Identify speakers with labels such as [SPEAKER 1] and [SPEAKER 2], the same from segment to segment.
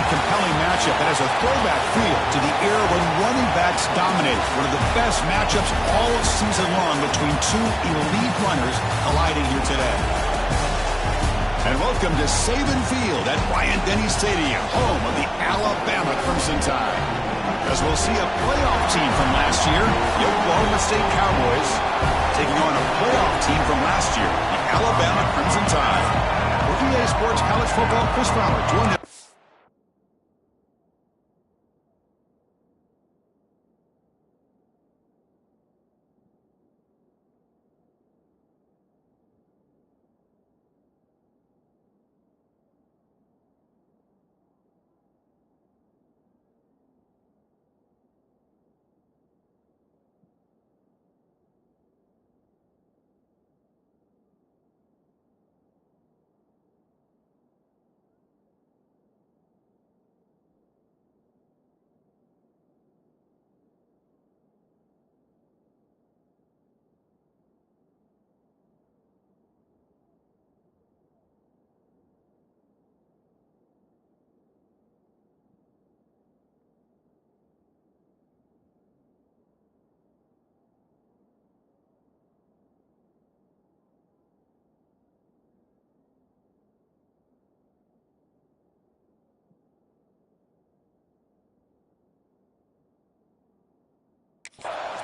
[SPEAKER 1] compelling matchup that has a throwback feel to the era when running backs dominated. One of the best matchups all season long between two elite runners colliding here today. And welcome to Saban Field at Bryant-Denny Stadium, home of the Alabama Crimson Tide. As we'll see a playoff team from last year, the Oklahoma State Cowboys, taking on a playoff team from last year, the Alabama Crimson Tide. For EA Sports College Football, Chris Fowler joined us.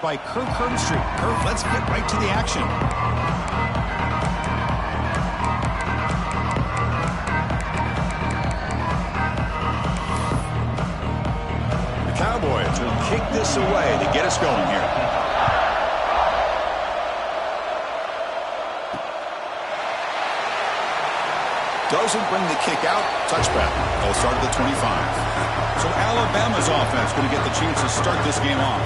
[SPEAKER 1] By Kirk Herbstreit. Kirk, let's get right to the action. The Cowboys will kick this away to get us going here. Doesn't bring the kick out. Touchback. They'll start at the 25. So Alabama's offense going to get the chance to start this game off.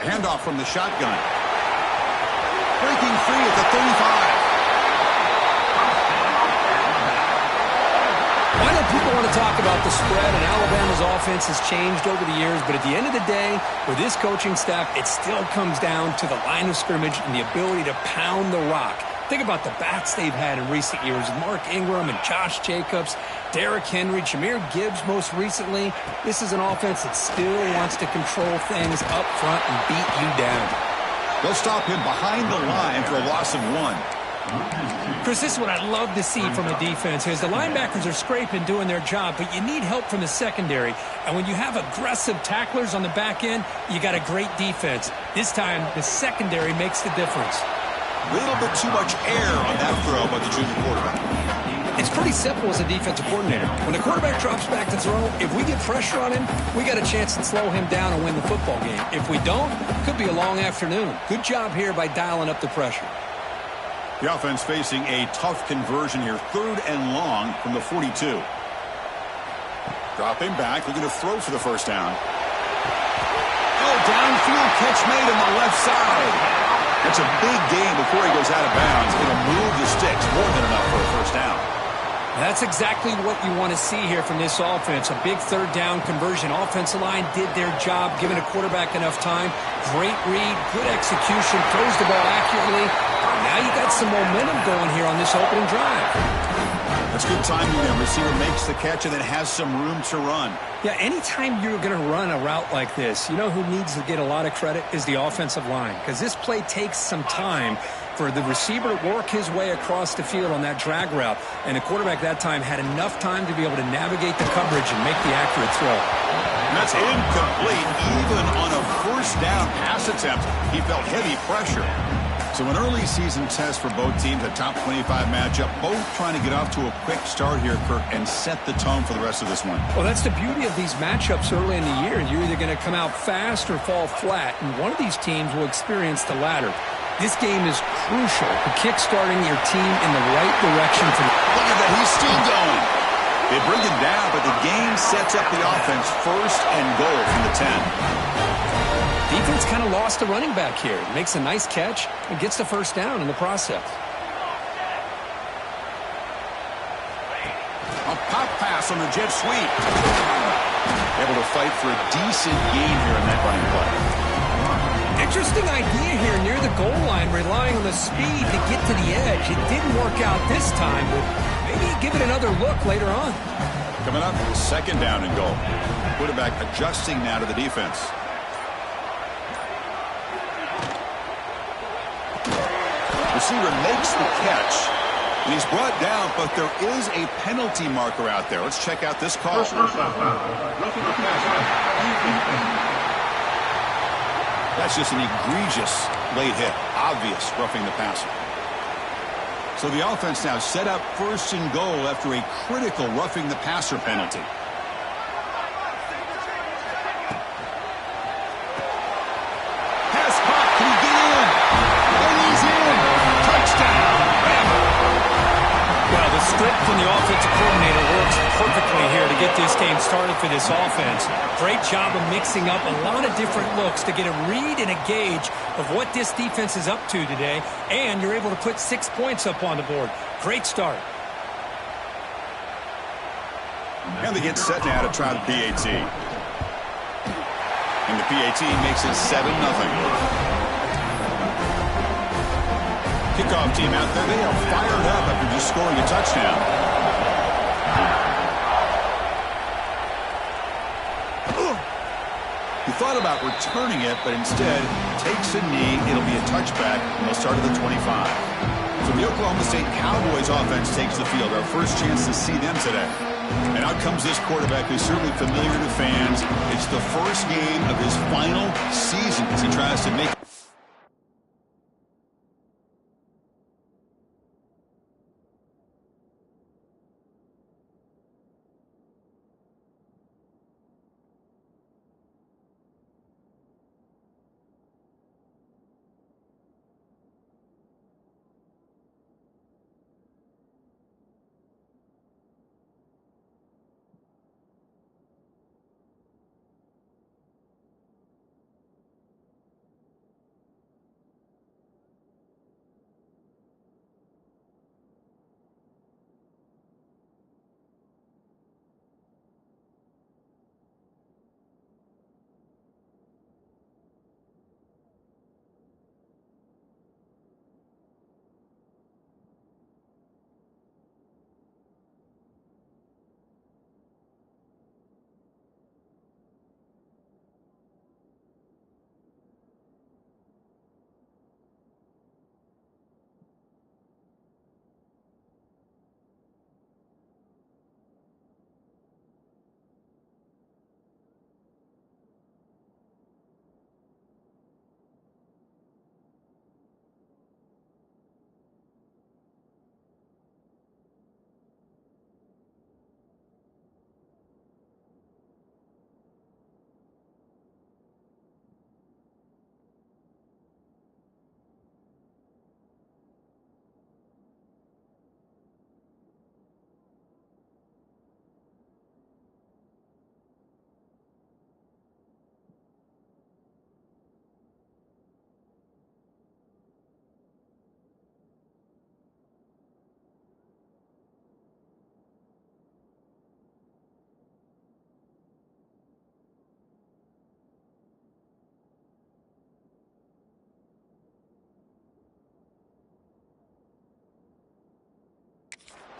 [SPEAKER 1] Handoff from the shotgun. Breaking free at the 35.
[SPEAKER 2] I know people want to talk about the spread, and Alabama's offense has changed over the years, but at the end of the day, with this coaching staff, it still comes down to the line of scrimmage and the ability to pound the rock. Think about the bats they've had in recent years. Mark Ingram and Josh Jacobs, Derrick Henry, Jahmyr Gibbs most recently. This is an offense that still wants to control things up front and beat you down.
[SPEAKER 1] They'll stop him behind the line for a loss of 1.
[SPEAKER 2] Chris, this is what I'd love to see from a defense is the linebackers are scraping, doing their job, but you need help from the secondary. And when you have aggressive tacklers on the back end, you got a great defense. This time, the secondary makes the difference.
[SPEAKER 1] A little bit too much air on that throw by the junior quarterback.
[SPEAKER 2] It's pretty simple as a defensive coordinator. When the quarterback drops back to throw, if we get pressure on him, we got a chance to slow him down and win the football game. If we don't, it could be a long afternoon. Good job here by dialing up the pressure.
[SPEAKER 1] The offense facing a tough conversion here. 3rd and long from the 42. Dropping back, looking to throw for the first down. Oh, downfield catch made on the left side. That's a big gain before he goes out of bounds. It'll move the sticks more than enough for a first down.
[SPEAKER 2] That's exactly what you want to see here from this offense. A big 3rd down conversion. Offensive line did their job, giving a quarterback enough time. Great read, good execution, throws the ball accurately. Now you got some momentum going here on this opening drive.
[SPEAKER 1] That's good timing there. Receiver makes the catch and then has some room to run.
[SPEAKER 2] Yeah, anytime you're going to run a route like this, you know who needs to get a lot of credit is the offensive line. Because this play takes some time for the receiver to work his way across the field on that drag route. And the quarterback that time had enough time to be able to navigate the coverage and make the accurate throw.
[SPEAKER 1] And that's incomplete. Even on a first down pass attempt, he felt heavy pressure. So an early season test for both teams, a top 25 matchup, both trying to get off to a quick start here, Kirk, and set the tone for the rest of this one.
[SPEAKER 2] Well, that's the beauty of these matchups early in the year. You're either going to come out fast or fall flat, and one of these teams will experience the latter. This game is crucial for kick-starting your team in the right direction.
[SPEAKER 1] Look at that, he's still going. They bring it down, but the game sets up the offense 1st and goal from the 10.
[SPEAKER 2] Defense just kind of lost the running back here. Makes a nice catch and gets the first down in the process.
[SPEAKER 1] A pop pass on the jet sweep. Able to fight for a decent gain here in that running play.
[SPEAKER 2] Interesting idea here near the goal line, relying on the speed to get to the edge. It didn't work out this time, but maybe give it another look later on.
[SPEAKER 1] Coming up, second down and goal. Quarterback adjusting now to the defense. Receiver makes the catch, and he's brought down, but there is a penalty marker out there. Let's check out this call. That's just an egregious late hit. Obvious roughing the passer. So the offense now set up first and goal after a critical roughing the passer penalty. Pass caught. Can he get in? And he's in. Touchdown.
[SPEAKER 2] Well, the script from the offensive coordinator works perfectly here to get this game started for this offense. Great job of mixing up a lot of different looks to get a read and a gauge of what this defense is up to today, and you're able to put 6 points up on the board. Great start.
[SPEAKER 1] And they get set now to try the PAT. And the PAT makes it 7-0. Kickoff team out there. They are fired up after just scoring a touchdown. He thought about returning it, but instead takes a knee. It'll be a touchback, and they'll start at the 25. So the Oklahoma State Cowboys offense takes the field. Our first chance to see them today. And out comes this quarterback who's certainly familiar to fans. It's the first game of his final season as he tries to make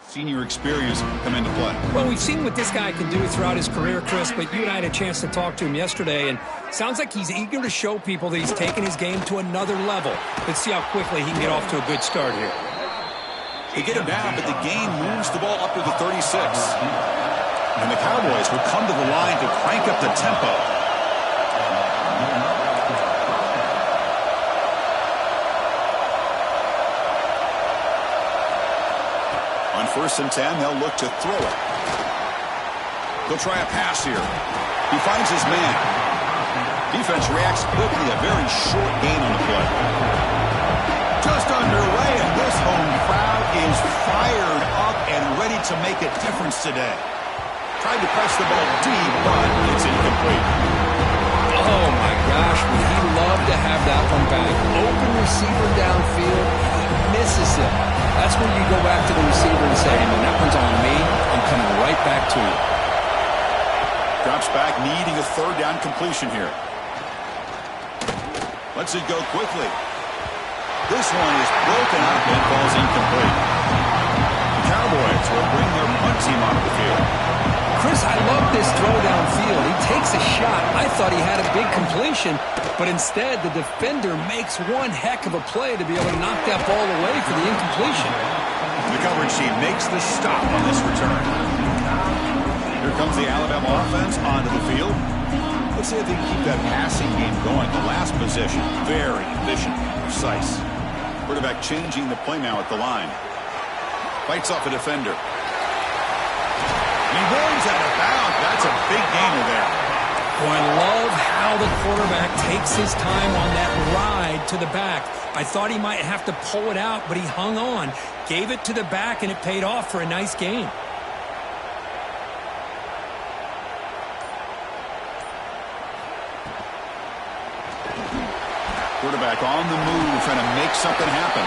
[SPEAKER 1] senior experience come into play.
[SPEAKER 2] Well, we've seen what this guy can do throughout his career, Chris, but you and I had a chance to talk to him yesterday, and sounds like he's eager to show people that he's taken his game to another level. Let's see how quickly he can get off to a good start here.
[SPEAKER 1] They get him down, but the game moves the ball up to the 36. And the Cowboys will come to the line to crank up the tempo. On 1st and 10, they'll look to throw it. They'll try a pass here. He finds his man. Defense reacts quickly. A very short gain on the play. Just underway, and this home crowd is fired up and ready to make a difference today. Tried to press the ball deep, but it's incomplete.
[SPEAKER 2] Oh, Oh, my gosh, would he love to have that one back. Open receiver downfield, he misses it. That's when you go back to the receiver and say, hey, man, that one's on me. I'm coming right back to you.
[SPEAKER 1] Drops back, needing a third down completion here. Lets it go quickly. This one is broken up and falls incomplete. The Cowboys will bring their punt team onto the field.
[SPEAKER 2] Chris, I love this throw downfield. He takes a shot. I thought he had a big completion, but instead the defender makes one heck of a play to be able to knock that ball away for the incompletion.
[SPEAKER 1] The coverage team makes the stop on this return. Here comes the Alabama offense onto the field. Let's see if they can keep that passing game going. The last possession, very efficient, precise. Quarterback changing the play now at the line. Fights off a defender. He runs out of bounds. That's a big gainer there.
[SPEAKER 2] Oh, I love how the quarterback takes his time on that ride to the back. I thought he might have to pull it out, but he hung on. Gave it to the back, and it paid off for a nice gain.
[SPEAKER 1] Quarterback on the move, trying to make something happen.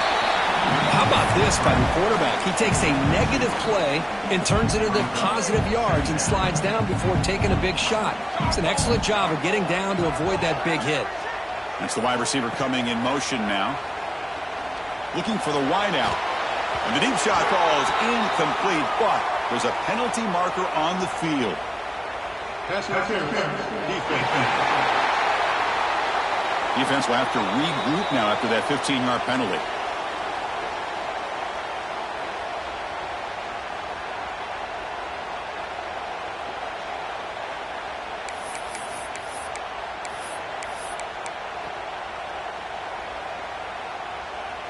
[SPEAKER 2] How about this by the quarterback? He takes a negative play and turns it into positive yards and slides down before taking a big shot. It's an excellent job of getting down to avoid that big hit.
[SPEAKER 1] That's the wide receiver coming in motion now. Looking for the wideout. And the deep shot falls incomplete, but there's a penalty marker on the field. Defense will have to regroup now after that 15-yard penalty.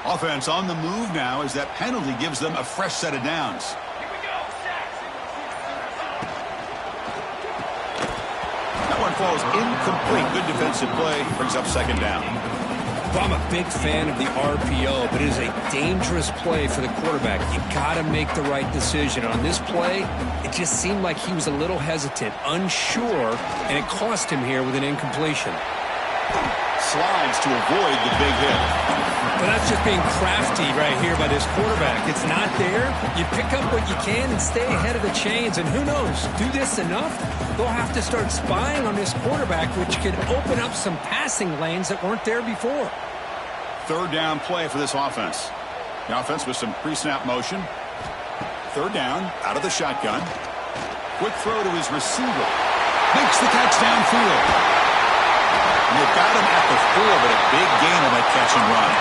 [SPEAKER 1] Offense on the move now as that penalty gives them a fresh set of downs. That one falls incomplete. Good defensive play. Brings up second down.
[SPEAKER 2] Well, I'm a big fan of the RPO, but it is a dangerous play for the quarterback. You got to make the right decision. On this play, it just seemed like he was a little hesitant, unsure, and it cost him here with an incompletion.
[SPEAKER 1] Slides to avoid the big hit.
[SPEAKER 2] But that's just being crafty right here by this quarterback. It's not there. You pick up what you can and stay ahead of the chains. And who knows, do this enough, they'll have to start spying on this quarterback, which could open up some passing lanes that weren't there before.
[SPEAKER 1] Third down play for this offense. The offense with some pre-snap motion. Third down, out of the shotgun. Quick throw to his receiver. Makes the catch downfield. And they've got him at the 4, but a big gain on that catch and run.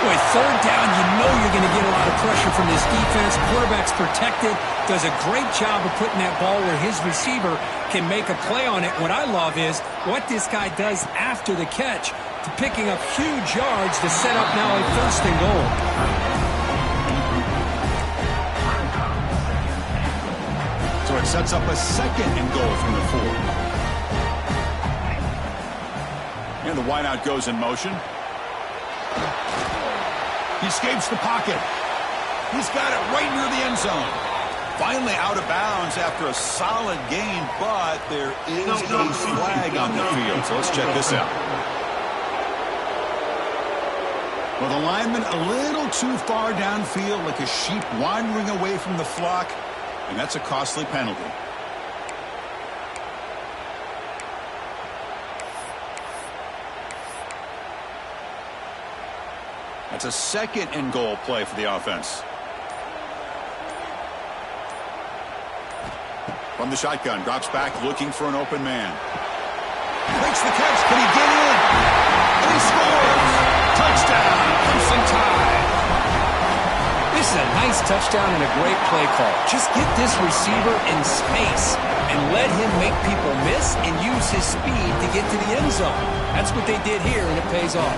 [SPEAKER 2] Boy, third down, you know you're going to get a lot of pressure from this defense. Quarterback's protected, does a great job of putting that ball where his receiver can make a play on it. What I love is what this guy does after the catch, to picking up huge yards to set up now a first and goal.
[SPEAKER 1] So it sets up a second and goal from the 4. And the wideout goes in motion. He escapes the pocket. He's got it right near the end zone. Finally out of bounds after a solid gain, but there is a flag on the field. So let's check this out. Well, the lineman a little too far downfield, like a sheep wandering away from the flock, and that's a costly penalty. That's a second and goal play for the offense. From the shotgun, drops back looking for an open man. Makes the catch. Can he get in? And he scores. Touchdown. Crimson Tide.
[SPEAKER 2] This is a nice touchdown and a great play call. Just get this receiver in space and let him make people miss and use his speed to get to the end zone. That's what they did here, and it pays off.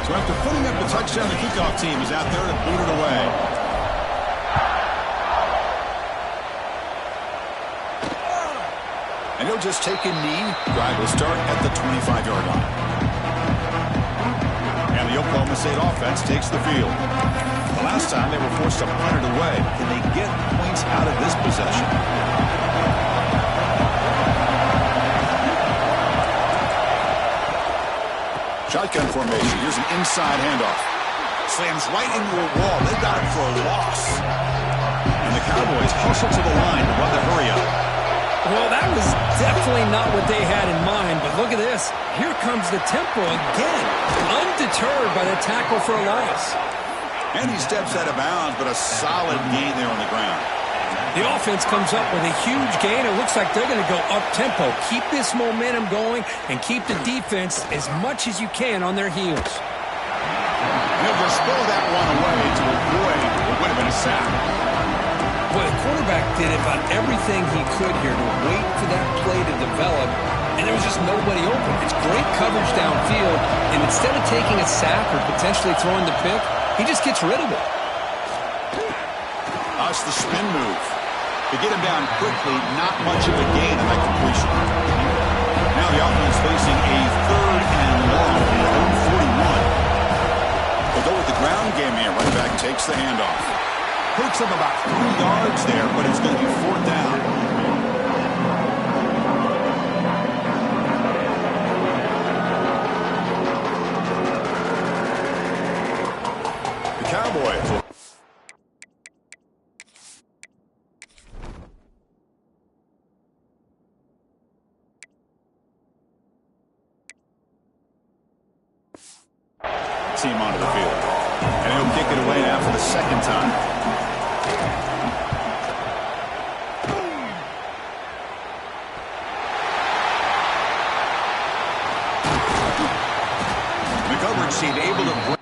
[SPEAKER 1] So after putting up the touchdown, the kickoff team is out there to boot it away. And he'll just take a knee. Drive will start at the 25-yard line. And the Oklahoma State offense takes the field. The last time they were forced to punt it away. Can they get points out of this possession? Shotgun formation. Here's an inside handoff. Slams right into a wall. They got it for a loss. And the Cowboys hustle to the line to run the hurry up.
[SPEAKER 2] Well, that was definitely not what they had in mind, but look at this. Here comes the tempo again, undeterred by the tackle for a loss.
[SPEAKER 1] And he steps out of bounds, but a solid gain there on the ground.
[SPEAKER 2] The offense comes up with a huge gain. It looks like they're going to go up-tempo. Keep this momentum going and keep the defense as much as you can on their heels.
[SPEAKER 1] He'll just throw that one away to avoid what would have been a sack.
[SPEAKER 2] Well, the quarterback did about everything he could here to wait for that play to develop, and there was just nobody open. It's great coverage downfield, and instead of taking a sack or potentially throwing the pick, he just gets rid of it.
[SPEAKER 1] That's the spin move. To get him down quickly, not much of a gain in that completion. Now the offense facing a 3rd and long from their own 41. They'll go with the ground game here. Running back takes the handoff. Picks up about 3 yards there, but it's going to be 4th down. The Cowboys. Team onto the field. And he'll kick it away now for the 2nd time. The coverage team able to break.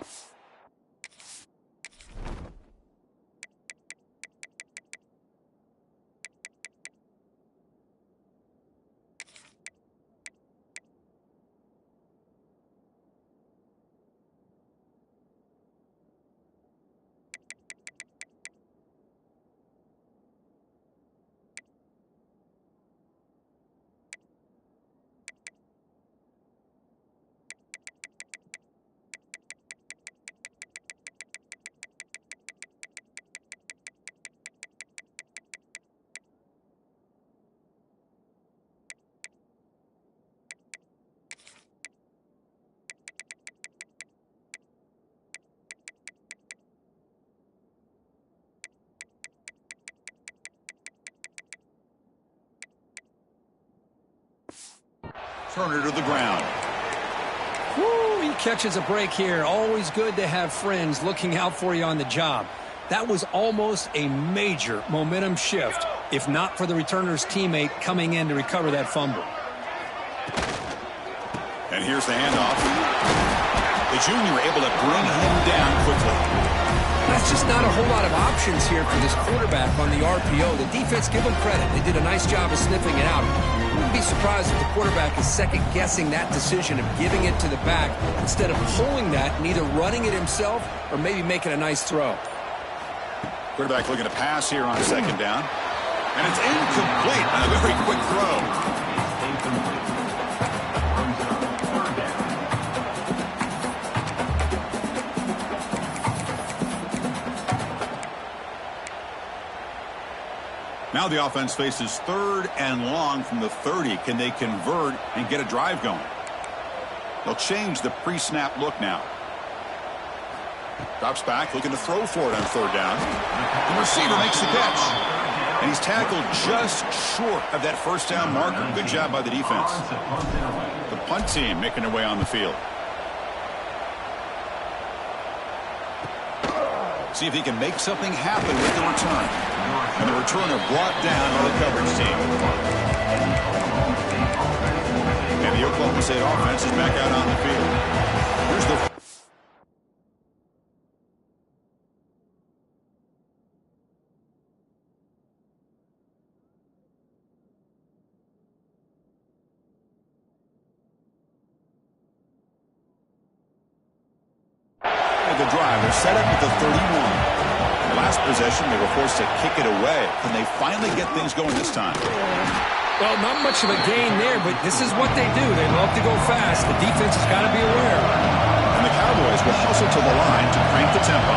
[SPEAKER 1] Turner to the ground.
[SPEAKER 2] Woo, he catches a break here. Always good to have friends looking out for you on the job. That was almost a major momentum shift, if not for the returner's teammate coming in to recover that fumble.
[SPEAKER 1] And here's the handoff. The junior able to bring him down quickly.
[SPEAKER 2] That's just not a whole lot of options here for this quarterback on the RPO. The defense, give them credit. They did a nice job of sniffing it out. I wouldn't be surprised if the quarterback is second-guessing that decision of giving it to the back instead of pulling that and either running it himself or maybe making a nice throw.
[SPEAKER 1] Quarterback looking to pass here on 2nd down. And it's incomplete on a very quick throw. Now the offense faces 3rd and long from the 30. Can they convert and get a drive going? They'll change the pre-snap look now. Drops back, looking to throw for it on 3rd down. The receiver makes the catch. And he's tackled just short of that 1st down marker. Good job by the defense. The punt team making their way on the field. See if he can make something happen with the return. And the returner brought down by the coverage team. And the Oklahoma State offense is back out on the field. Here's the... The drive, they're set up at the 31. Last possession, they were forced to kick it away. Can they finally get things going this time?
[SPEAKER 2] Well, not much of a gain there, but this is what they do. They love to go fast. The defense has got to be aware.
[SPEAKER 1] And the Cowboys will hustle to the line to crank the tempo.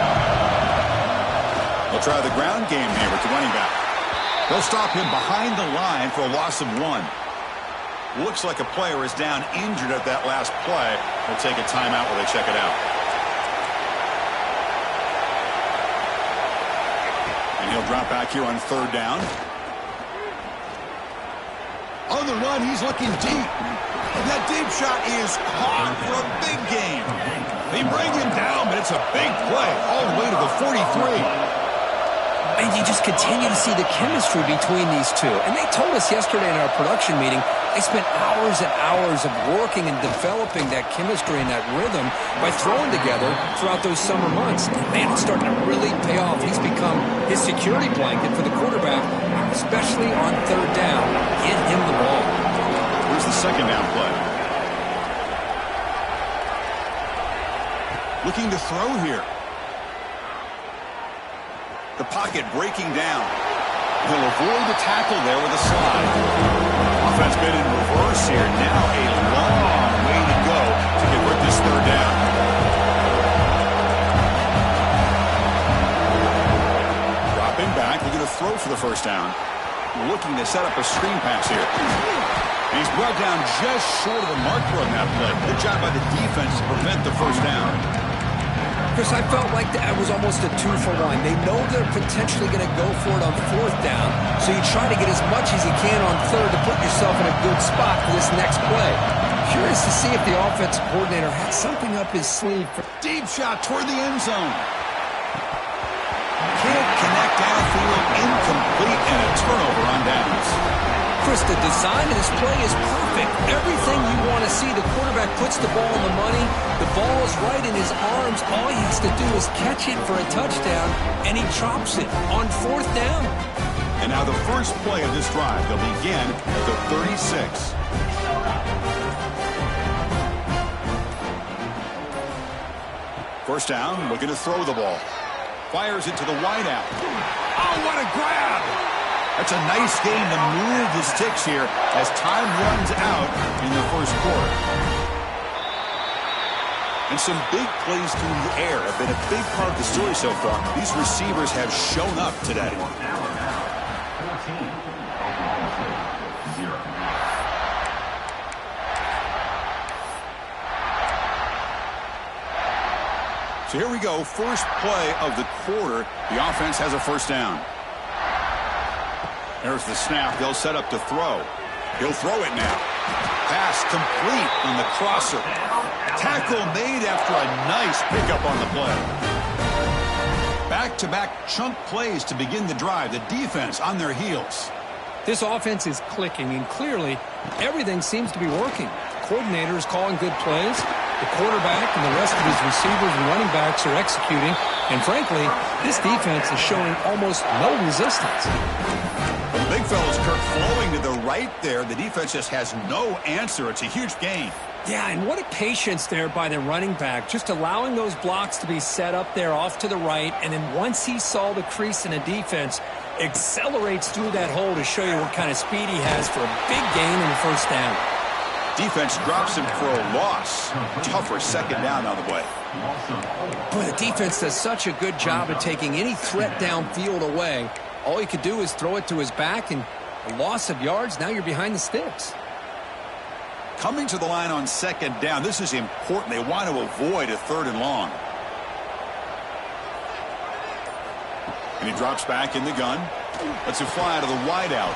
[SPEAKER 1] They'll try the ground game here with the running back. They'll stop him behind the line for a loss of 1. Looks like a player is down injured at that last play. They'll take a timeout while they check it out. And he'll drop back here on third down. On the run, he's looking deep. And that deep shot is caught for a big gain. They bring him down, but it's a big play all the way to the 43.
[SPEAKER 2] And you just continue to see the chemistry between these two. And they told us yesterday in our production meeting, they spent hours and hours of working and developing that chemistry and that rhythm by throwing together throughout those summer months. And man, it's starting to really pay off. He's become his security blanket for the quarterback, especially on third down. Get him the ball.
[SPEAKER 1] Here's the second down play. Looking to throw here. The pocket breaking down. He'll avoid the tackle there with a slide. Offense been in reverse here. Now a long way to go to convert this third down. Dropping back, looking to throw for the first down. Looking to set up a screen pass here. And he's brought down just short of the marker on that play. Good job by the defense to prevent the first down.
[SPEAKER 2] Chris, I felt like that was almost a 2-for-1. They know they're potentially going to go for it on fourth down, so you try to get as much as you can on third to put yourself in a good spot for this next play. Curious to see if the offensive coordinator had something up his sleeve.
[SPEAKER 1] Deep shot toward the end zone. Can't connect downfield, incomplete, and a turnover on downs.
[SPEAKER 2] Chris, the design of this play is perfect. Everything you want to see. The quarterback puts the ball on the money. The ball is right in his arms. All he has to do is catch it for a touchdown, and he drops it on fourth down.
[SPEAKER 1] And now the first play of this drive. They'll begin at the 36. First down, looking to throw the ball. Fires it to the wideout. Oh, what a grab! That's a nice game to move the sticks here as time runs out in the first quarter. And some big plays through the air have been a big part of the story so far. These receivers have shown up today. So here we go, first play of the quarter. The offense has a first down. There's the snap. They'll set up to throw. He'll throw it now. Pass complete on the crosser. Tackle made after a nice pickup on the play. Back-to-back chunk plays to begin the drive. The defense on their heels.
[SPEAKER 2] This offense is clicking, and clearly everything seems to be working. The coordinator is calling good plays. The quarterback and the rest of his receivers and running backs are executing. And frankly, this defense is showing almost no resistance.
[SPEAKER 1] The big fella's Kirk flowing to the right there. The defense just has no answer. It's a huge gain.
[SPEAKER 2] Yeah, and what a patience there by the running back, just allowing those blocks to be set up there off to the right, and then once he saw the crease in the defense, accelerates through that hole to show you what kind of speed he has for a big gain in the first down.
[SPEAKER 1] Defense drops him for a loss. Tougher second down on the way.
[SPEAKER 2] Boy, the defense does such a good job of taking any threat downfield away. All he could do is throw it to his back, and a loss of yards, now you're behind the sticks.
[SPEAKER 1] Coming to the line on second down, this is important. They want to avoid a third and long. And he drops back in the gun. Lets it fly out of the wideout.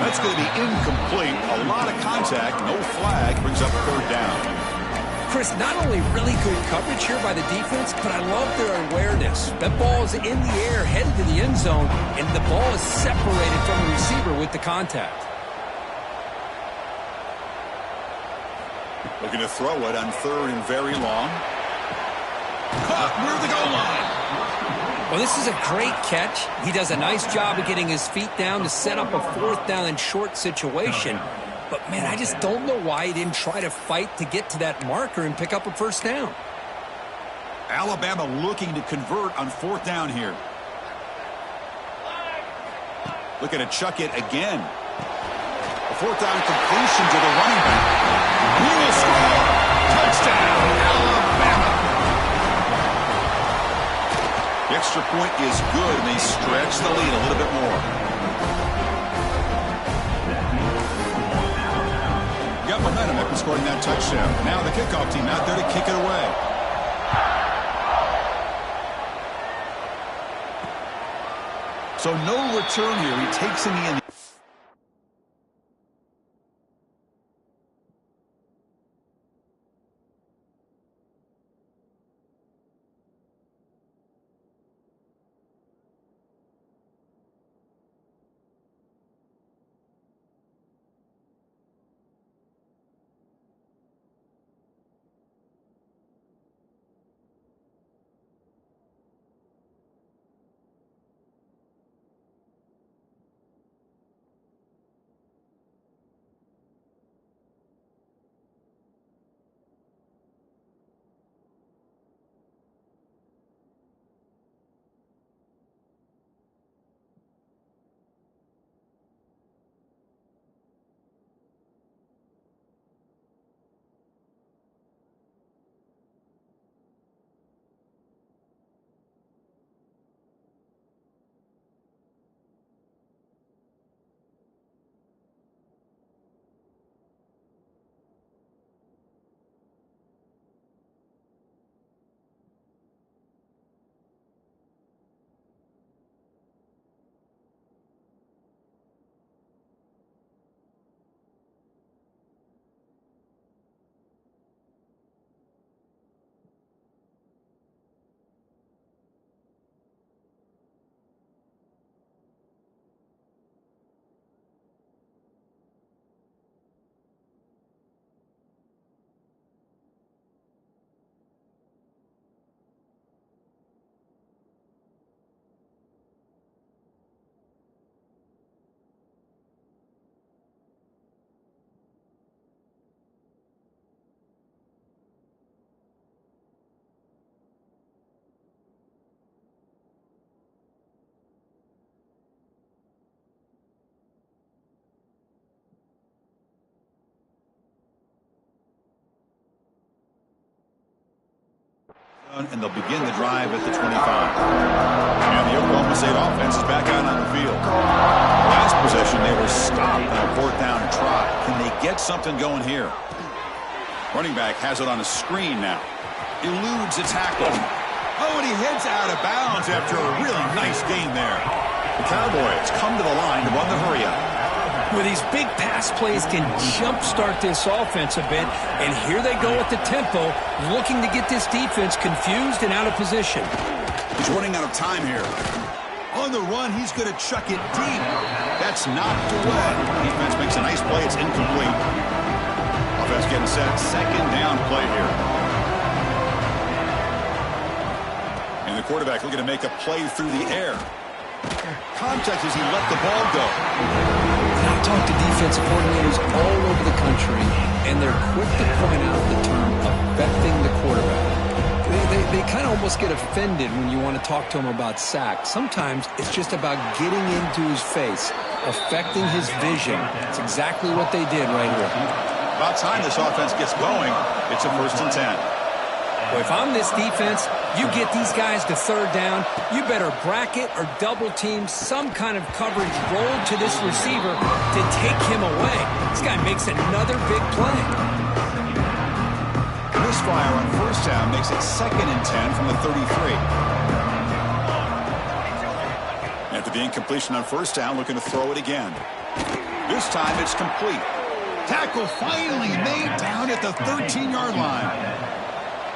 [SPEAKER 1] That's going to be incomplete. A lot of contact, no flag, brings up third down.
[SPEAKER 2] Chris, not only really good coverage here by the defense, but I love their awareness. That ball is in the air, headed to the end zone, and the ball is separated from the receiver with the contact.
[SPEAKER 1] Looking to throw it on third and very long. Caught near the goal line.
[SPEAKER 2] Well, this is a great catch. He does a nice job of getting his feet down to set up a fourth down and short situation. But, man, I just don't know why he didn't try to fight to get to that marker and pick up a first down.
[SPEAKER 1] Alabama looking to convert on fourth down here. Looking to chuck it again. A fourth down completion to the running back. He will score. Touchdown, Alabama. The extra point is good, and they stretch the lead a little bit more. momentum after scoring that touchdown. Now the kickoff team out there to kick it away. So no return here. He takes in the end. And they'll begin the drive at the 25. And the Oklahoma State offense is back out on the field. Last possession, they were stopped on a 4th down try. Can they get something going here? Running back has it on a screen now. Eludes a tackle. Oh, and he heads out of bounds after a really nice gain there. The Cowboys come to the line to run the hurry-up.
[SPEAKER 2] With these big pass plays can jumpstart this offense a bit, and here they go at the tempo, looking to get this defense confused and out of position.
[SPEAKER 1] He's running out of time here. On the run, he's going to chuck it deep. That's knocked away. Defense makes a nice play. It's incomplete. Offense getting set. 2nd down play here. And the quarterback looking to make a play through the air. Contact as he let the ball go.
[SPEAKER 2] I talk to defensive coordinators all over the country, and they're quick to point out the term affecting the quarterback. They kind of almost get offended when you want to talk to them about sacks. Sometimes it's just about getting into his face, affecting his vision. It's exactly what they did right here.
[SPEAKER 1] About time this offense gets going. It's a 1st and 10.
[SPEAKER 2] Well, if I'm this defense, you get these guys to 3rd down, you better bracket or double team some kind of coverage roll to this receiver to take him away. This guy makes another big play.
[SPEAKER 1] Misfire on 1st down makes it 2nd and 10 from the 33. After the incompletion on 1st down, looking to throw it again. This time it's complete. Tackle finally made down at the 13-yard line.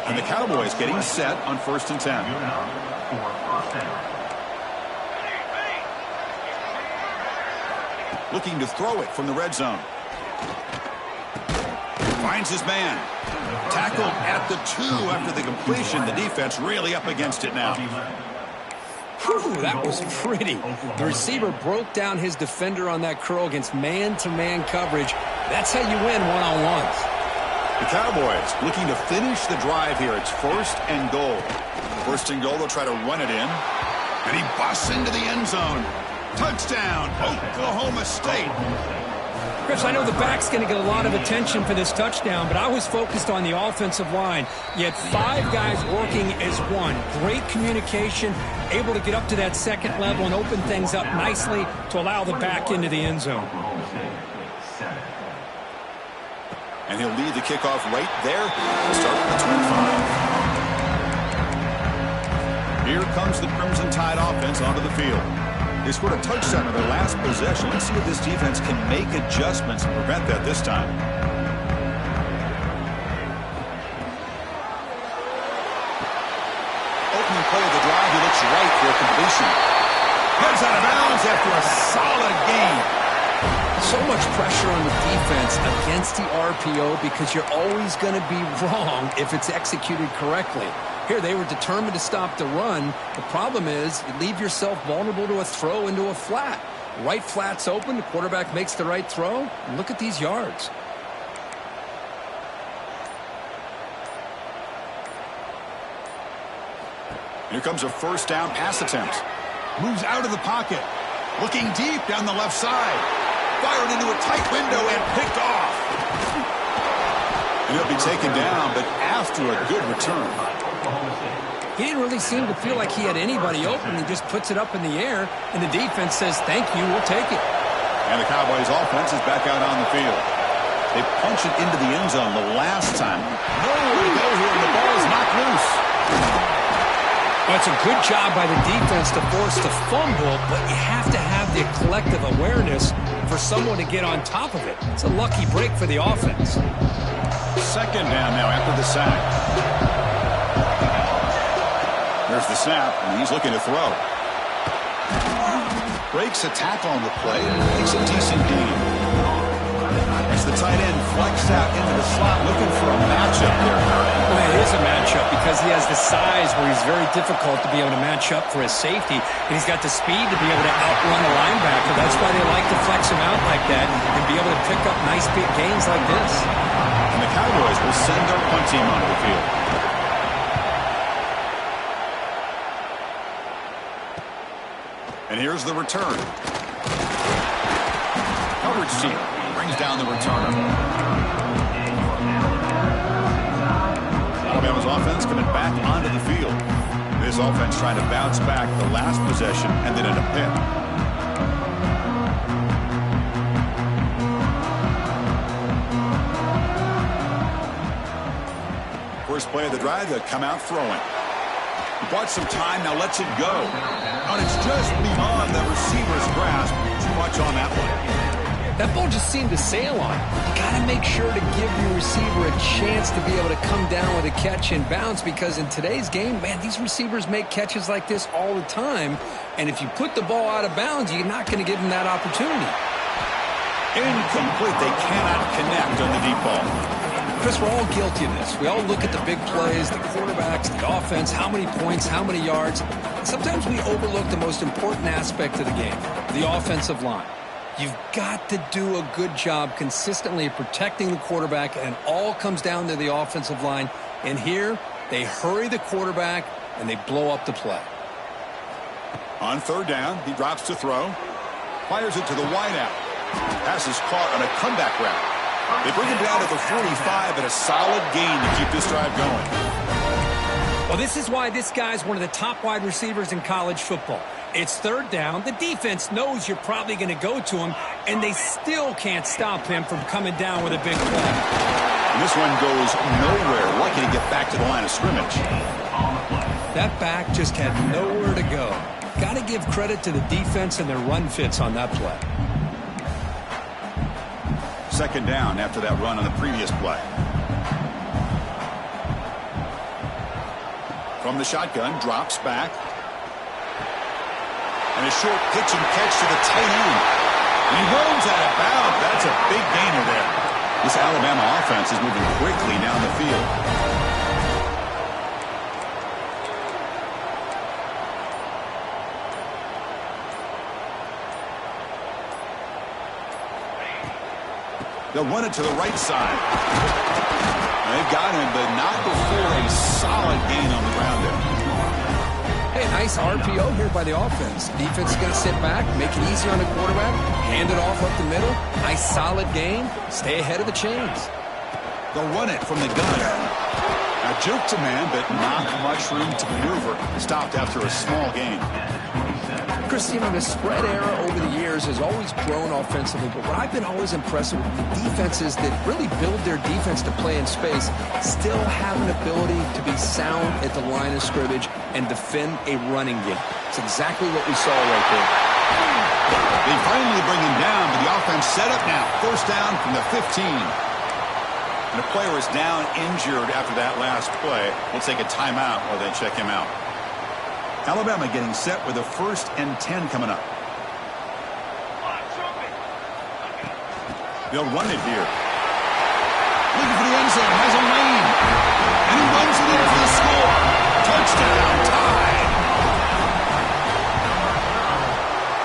[SPEAKER 1] And the Cowboys getting set on 1st and 10. Looking to throw it from the red zone. Finds his man. Tackled at the 2 after the completion. The defense really up against it now.
[SPEAKER 2] Whew, that was pretty. The receiver broke down his defender on that curl against man-to-man coverage. That's how you win one-on-ones.
[SPEAKER 1] The Cowboys looking to finish the drive here. It's 1st and goal. 1st and goal, they'll try to run it in. And he busts into the end zone. Touchdown, Oklahoma State.
[SPEAKER 2] Chris, I know the back's going to get a lot of attention for this touchdown, but I was focused on the offensive line. You had 5 guys working as one. Great communication, able to get up to that 2nd level and open things up nicely to allow the back into the end zone.
[SPEAKER 1] And he'll lead the kickoff right there. We'll start at the 25. Here comes the Crimson Tide offense onto the field. They scored a touchdown on their last possession. Let's see if this defense can make adjustments and prevent that this time. Opening play of the drive, he looks right for a completion. Heads out of bounds after a solid gain.
[SPEAKER 2] So much pressure on the defense against the RPO because you're always going to be wrong if it's executed correctly. Here, they were determined to stop the run. The problem is you leave yourself vulnerable to a throw into a flat. Right flat's open, the quarterback makes the right throw, and look at these yards.
[SPEAKER 1] Here comes a first down pass attempt. Moves out of the pocket. Looking deep down the left side. Fired into a tight window and picked off. And he'll be taken down, but after a good return.
[SPEAKER 2] He didn't really seem to feel like he had anybody open. He just puts it up in the air, and the defense says, thank you, we'll take it.
[SPEAKER 1] And the Cowboys offense is back out on the field. They punch it into the end zone the last time. Nowhere to go here, and the ball is knocked loose.
[SPEAKER 2] Well, it's a good job by the defense to force the fumble, but you have to have the collective awareness for someone to get on top of it. It's a lucky break for the offense.
[SPEAKER 1] Second down now after the sack. There's the snap, and he's looking to throw. Breaks a tackle on the play, makes a decent gain. As the tight end flexed out into the slot, looking for a matchup there.
[SPEAKER 2] Well, it is a matchup because he has the size where he's very difficult to be able to match up for his safety, and he's got the speed to be able to outrun a linebacker. That's why they like to flex him out like that and be able to pick up nice big gains like this.
[SPEAKER 1] And the Cowboys will send their punt team onto the field. And here's the return. Coverage team brings down the returner. Alabama's offense coming back onto the field. This offense trying to bounce back the last possession and then in a pick. First play of the drive, they'll come out throwing. He bought some time, now lets it go. And it's just beyond the receiver's grasp. Too much on that one.
[SPEAKER 2] That ball just seemed to sail on. You got to make sure to give your receiver a chance to be able to come down with a catch and bounce because in today's game, man, these receivers make catches like this all the time. And if you put the ball out of bounds, you're not going to give them that opportunity.
[SPEAKER 1] Incomplete. They cannot connect on the deep ball.
[SPEAKER 2] Chris, we're all guilty of this. We all look at the big plays, the quarterbacks, the offense, how many points, how many yards. Sometimes we overlook the most important aspect of the game, the offensive line. You've got to do a good job consistently protecting the quarterback, and it all comes down to the offensive line. And here, they hurry the quarterback, and they blow up the play.
[SPEAKER 1] On third down, he drops to throw. Fires it to the wideout. Pass is caught on a comeback route. They bring him down to the 45 and a solid gain to keep this drive going.
[SPEAKER 2] Well, this is why this guy's one of the top wide receivers in college football. It's third down. The defense knows you're probably going to go to him, and they still can't stop him from coming down with a big play.
[SPEAKER 1] And this one goes nowhere. Lucky to get back to the line of scrimmage.
[SPEAKER 2] That back just had nowhere to go. Got to give credit to the defense and their run fits on that play.
[SPEAKER 1] Second down after that run on the previous play. From the shotgun, drops back. And a short pitch and catch to the tight end. And he rolls out of bounds. That's a big gainer there. This Alabama offense is moving quickly down the field. They'll run it to the right side. They've got him, but not before a solid gain on the ground there.
[SPEAKER 2] Hey, nice RPO here by the offense. Defense is going to sit back, make it easy on the quarterback, hand it off up the middle. Nice solid gain. Stay ahead of the chains.
[SPEAKER 1] They'll run it from the gun. Now, juke to man, but not much room to maneuver. Stopped after a small gain.
[SPEAKER 2] Chris, you know, the spread era over the years has always grown offensively, but what I've been always impressed with the defenses that really build their defense to play in space still have an ability to be sound at the line of scrimmage and defend a running game. It's exactly what we saw right there.
[SPEAKER 1] They finally bring him down, but the offense set up now. First down from the 15. And the player is down injured after that last play. We'll take a timeout while they check him out. Alabama getting set with a 1st and 10 coming up. They'll run it here. Looking for the end zone. Has a lane. And he runs it in for the score. Touchdown. Tied.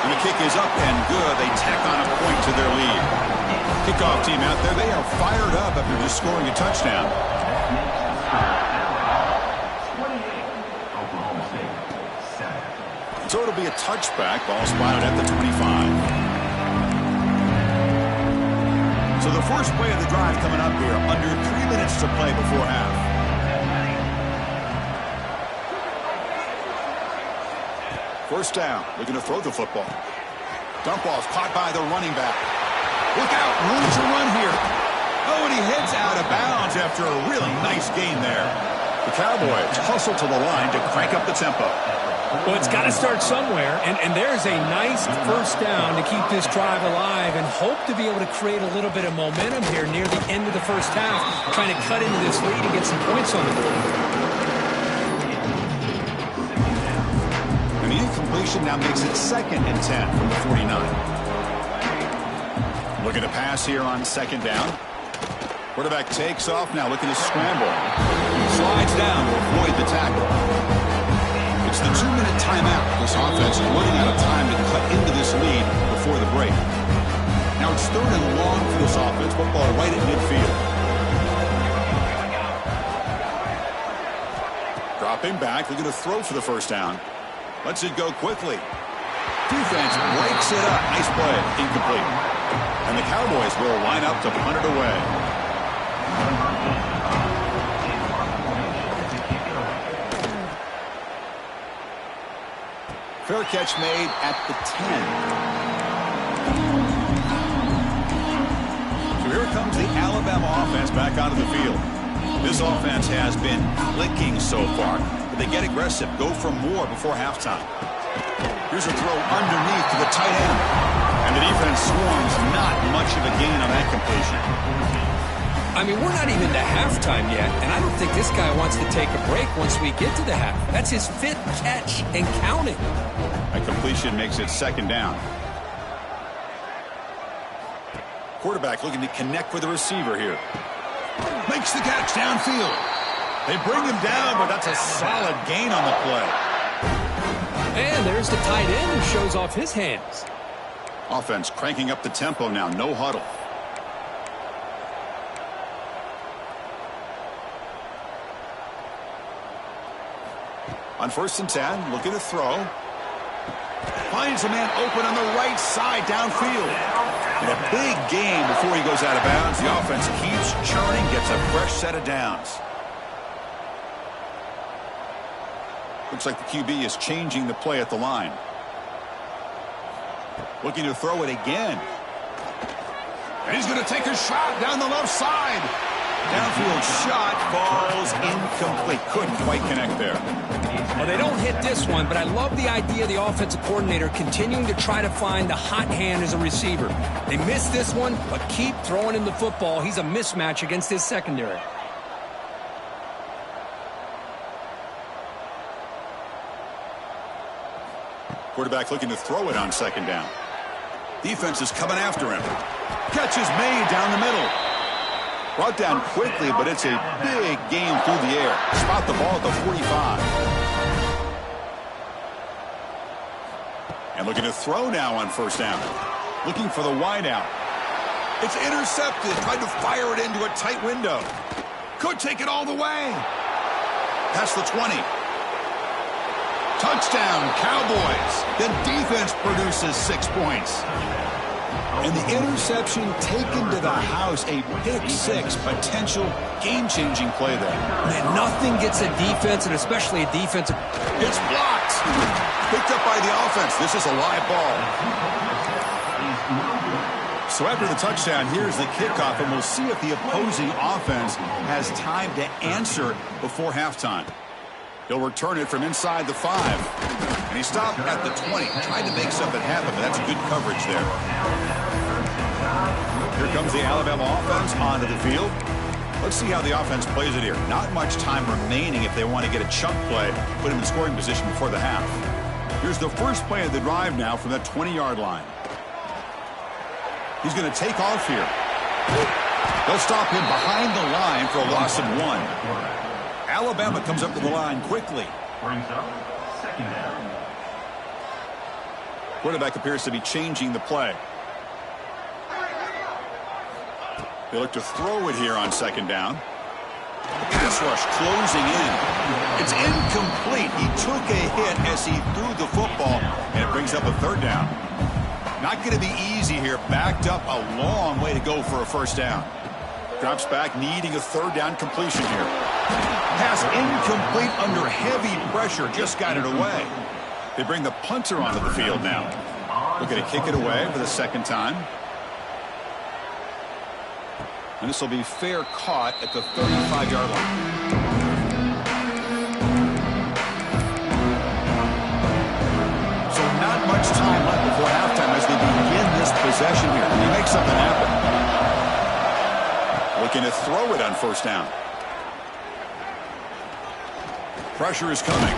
[SPEAKER 1] And the kick is up and good. They tack on a point to their lead. Kickoff team out there. They are fired up after just scoring a touchdown. So it'll be a touchback. Ball spotted at the 25. So the first play of the drive coming up here. Under 3 minutes to play before half. First down. Looking to throw the football. Dump off caught by the running back. Look out. Room to run here. Oh, and he heads out of bounds after a really nice gain there. The Cowboys hustle to the line to crank up the tempo.
[SPEAKER 2] Well, it's got to start somewhere, and there's a nice first down to keep this drive alive and hope to be able to create a little bit of momentum here near the end of the first half, trying to cut into this lead and get some points on the board.
[SPEAKER 1] And the incompletion now makes it 2nd and 10 from the 49. Looking to pass here on 2nd down. Quarterback takes off now, looking to scramble. Slides down to avoid the tackle. It's the 2-minute timeout. This offense is running out of time to cut into this lead before the break. Now it's 3rd and long for this offense. Football right at midfield. Dropping back, looking to throw for the first down. Lets it go quickly. Defense breaks it up. Nice play. Incomplete. And the Cowboys will line up to punt it away. Fair catch made at the 10. So here comes the Alabama offense back onto the field. This offense has been clicking so far, but they get aggressive, go for more before halftime. Here's a throw underneath to the tight end. And the defense swarms, not much of a gain on that completion.
[SPEAKER 2] I mean, we're not even to halftime yet, and I don't think this guy wants to take a break once we get to the half. That's his 5th catch and counting.
[SPEAKER 1] A completion makes it 2nd down. Quarterback looking to connect with the receiver here. Makes the catch downfield. They bring him down, but that's a solid gain on the play.
[SPEAKER 2] And there's the tight end who shows off his hands.
[SPEAKER 1] Offense cranking up the tempo now. No huddle. On 1st and 10, looking to throw. Finds a man open on the right side downfield. And a big gain before he goes out of bounds. The offense keeps churning, gets a fresh set of downs. Looks like the QB is changing the play at the line. Looking to throw it again. And he's going to take a shot down the left side. Downfield shot falls incomplete. Couldn't quite connect there.
[SPEAKER 2] Well, they don't hit this one, but I love the idea of the offensive coordinator continuing to try to find the hot hand as a receiver. They missed this one, but keep throwing him the football. He's a mismatch against his secondary.
[SPEAKER 1] Quarterback looking to throw it on 2nd down. Defense is coming after him. Catch is made down the middle. Brought down quickly, but it's a big gain through the air. Spot the ball at the 45. And looking to throw now on 1st down. Looking for the wideout. It's intercepted. Tried to fire it into a tight window. Could take it all the way. Past the 20. Touchdown, Cowboys. The defense produces 6 points. And the interception taken to the house, a pick-6 potential game-changing play there.
[SPEAKER 2] Man, nothing gets a defense, and especially a defensive.
[SPEAKER 1] It's blocked. Picked up by the offense. This is a live ball. So after the touchdown, here's the kickoff, and we'll see if the opposing offense has time to answer before halftime. He'll return it from inside the 5. And he stopped at the 20. Tried to make something happen, but that's good coverage there. Here comes the Alabama offense onto the field. Let's see how the offense plays it here. Not much time remaining if they want to get a chunk play, put him in scoring position before the half. Here's the first play of the drive now from that 20-yard line. He's going to take off here. They'll stop him behind the line for a loss of 1. Alabama comes up to the line quickly.
[SPEAKER 3] Brings up second down.
[SPEAKER 1] Quarterback appears to be changing the play. They look to throw it here on second down. The pass rush closing in. It's incomplete. He took a hit as he threw the football, and it brings up a third down. Not going to be easy here. Backed up a long way to go for a first down. Drops back, needing a third down completion here. Pass incomplete under heavy pressure. Just got it away. They bring the punter onto the field now. Looking to kick it away for the second time. And this will be fair caught at the 35-yard line. So not much time left before halftime as they begin this possession here. They make something happen. Looking to throw it on first down. Pressure is coming.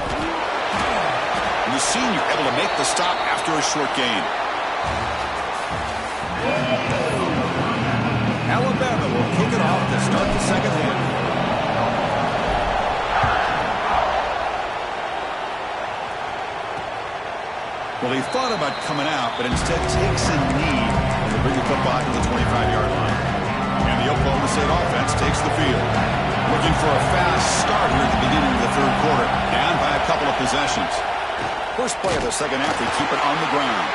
[SPEAKER 1] And the senior able to make the stop after a short gain. Alabama will kick it off to start the second half. Well, he thought about coming out, but instead takes a knee to bring the football to the 25-yard line. And the Oklahoma State offense takes the field. Looking for a fast start here at the beginning of the third quarter. Down by a couple of possessions. First play of the second half, they keep it on the ground.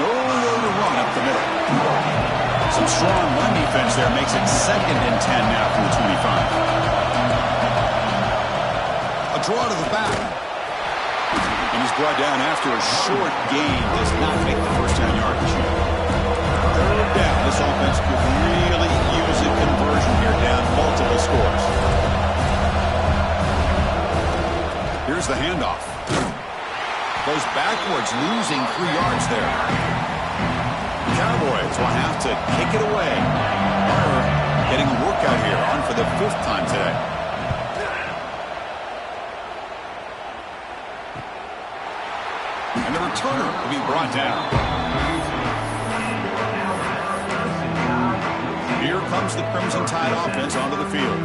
[SPEAKER 1] Nowhere to run up the middle. Some strong run defense there makes it 2nd and 10 now from the 25. A draw to the back. And he's brought down after a short gain. Does not make the first 10 yards. Third down. This offense could really use a conversion here, down multiple scores. Here's the handoff. Goes backwards, losing 3 yards there. Cowboys will have to kick it away. Barber getting a workout here, on for the 5th time today. And the returner will be brought down. Here comes the Crimson Tide offense onto the field.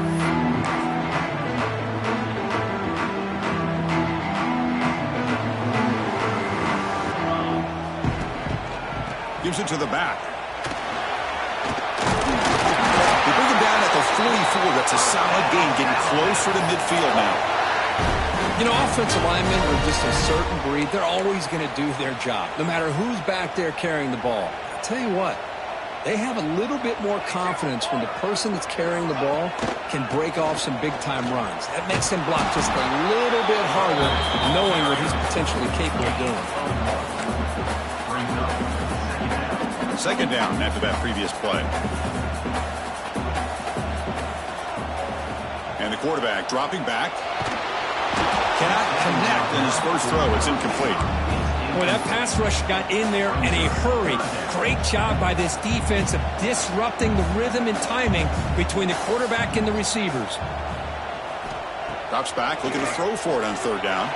[SPEAKER 1] Gives it to the back. They bring him down at the 44. That's a solid gain, getting closer to midfield now.
[SPEAKER 2] You know, offensive linemen are just a certain breed. They're always going to do their job, no matter who's back there carrying the ball. I'll tell you what, they have a little bit more confidence when the person that's carrying the ball can break off some big-time runs. That makes him block just a little bit harder, knowing what he's potentially capable of doing.
[SPEAKER 1] Second down after that previous play. And the quarterback dropping back. Cannot connect in his first throw. It's incomplete.
[SPEAKER 2] Boy, that pass rush got in there in a hurry. Great job by this defense of disrupting the rhythm and timing between the quarterback and the receivers.
[SPEAKER 1] Drops back, looking to throw for it on third down.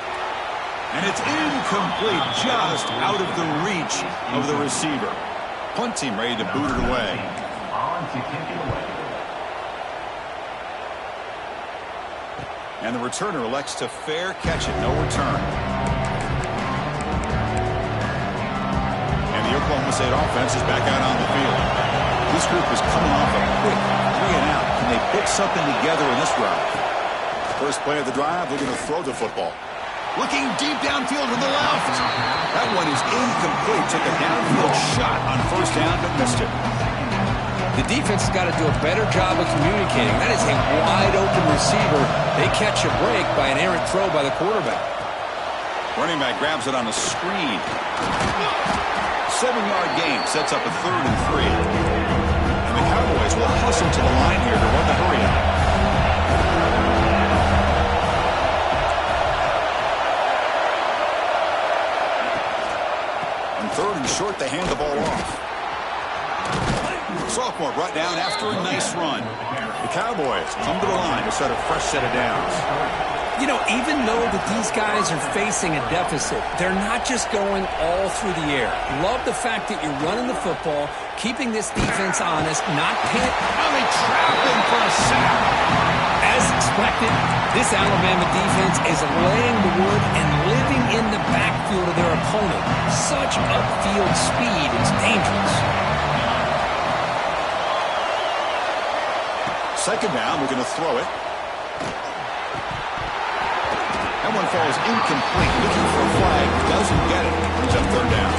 [SPEAKER 1] And it's incomplete, just out of the reach of the receiver. Punt team ready to boot it away.
[SPEAKER 3] On to kick it away.
[SPEAKER 1] And the returner elects to fair catch it, no return. And the Oklahoma State offense is back out on the field. This group is coming off a quick 3-and-out. Can they put something together in this drive? First play of the drive, looking to throw the football. Looking deep downfield to the left. That one is incomplete. Took a downfield shot on first down, but missed it.
[SPEAKER 2] The defense has got to do a better job of communicating. That is a wide-open receiver. They catch a break by an errant throw by the quarterback.
[SPEAKER 1] Running back grabs it on a screen. 7-yard gain sets up a 3rd and 3. And the Cowboys will hustle to the line here to run the hurry-up. On 3rd and short, they hand the ball off. Sophomore brought down after a nice run. The Cowboys come to the line to set a fresh set of downs.
[SPEAKER 2] You know, even though that these guys are facing a deficit, they're not just going all through the air. Love the fact that you're running the football, keeping this defense honest, not pin.
[SPEAKER 1] Oh, they trap him for a sack.
[SPEAKER 2] As expected, this Alabama defense is laying the wood and living in the backfield of their opponent. Such upfield speed, it's dangerous.
[SPEAKER 1] 2nd down, we're going to throw it. That one falls incomplete. Looking for a flag, doesn't get it. Brings up 3rd down.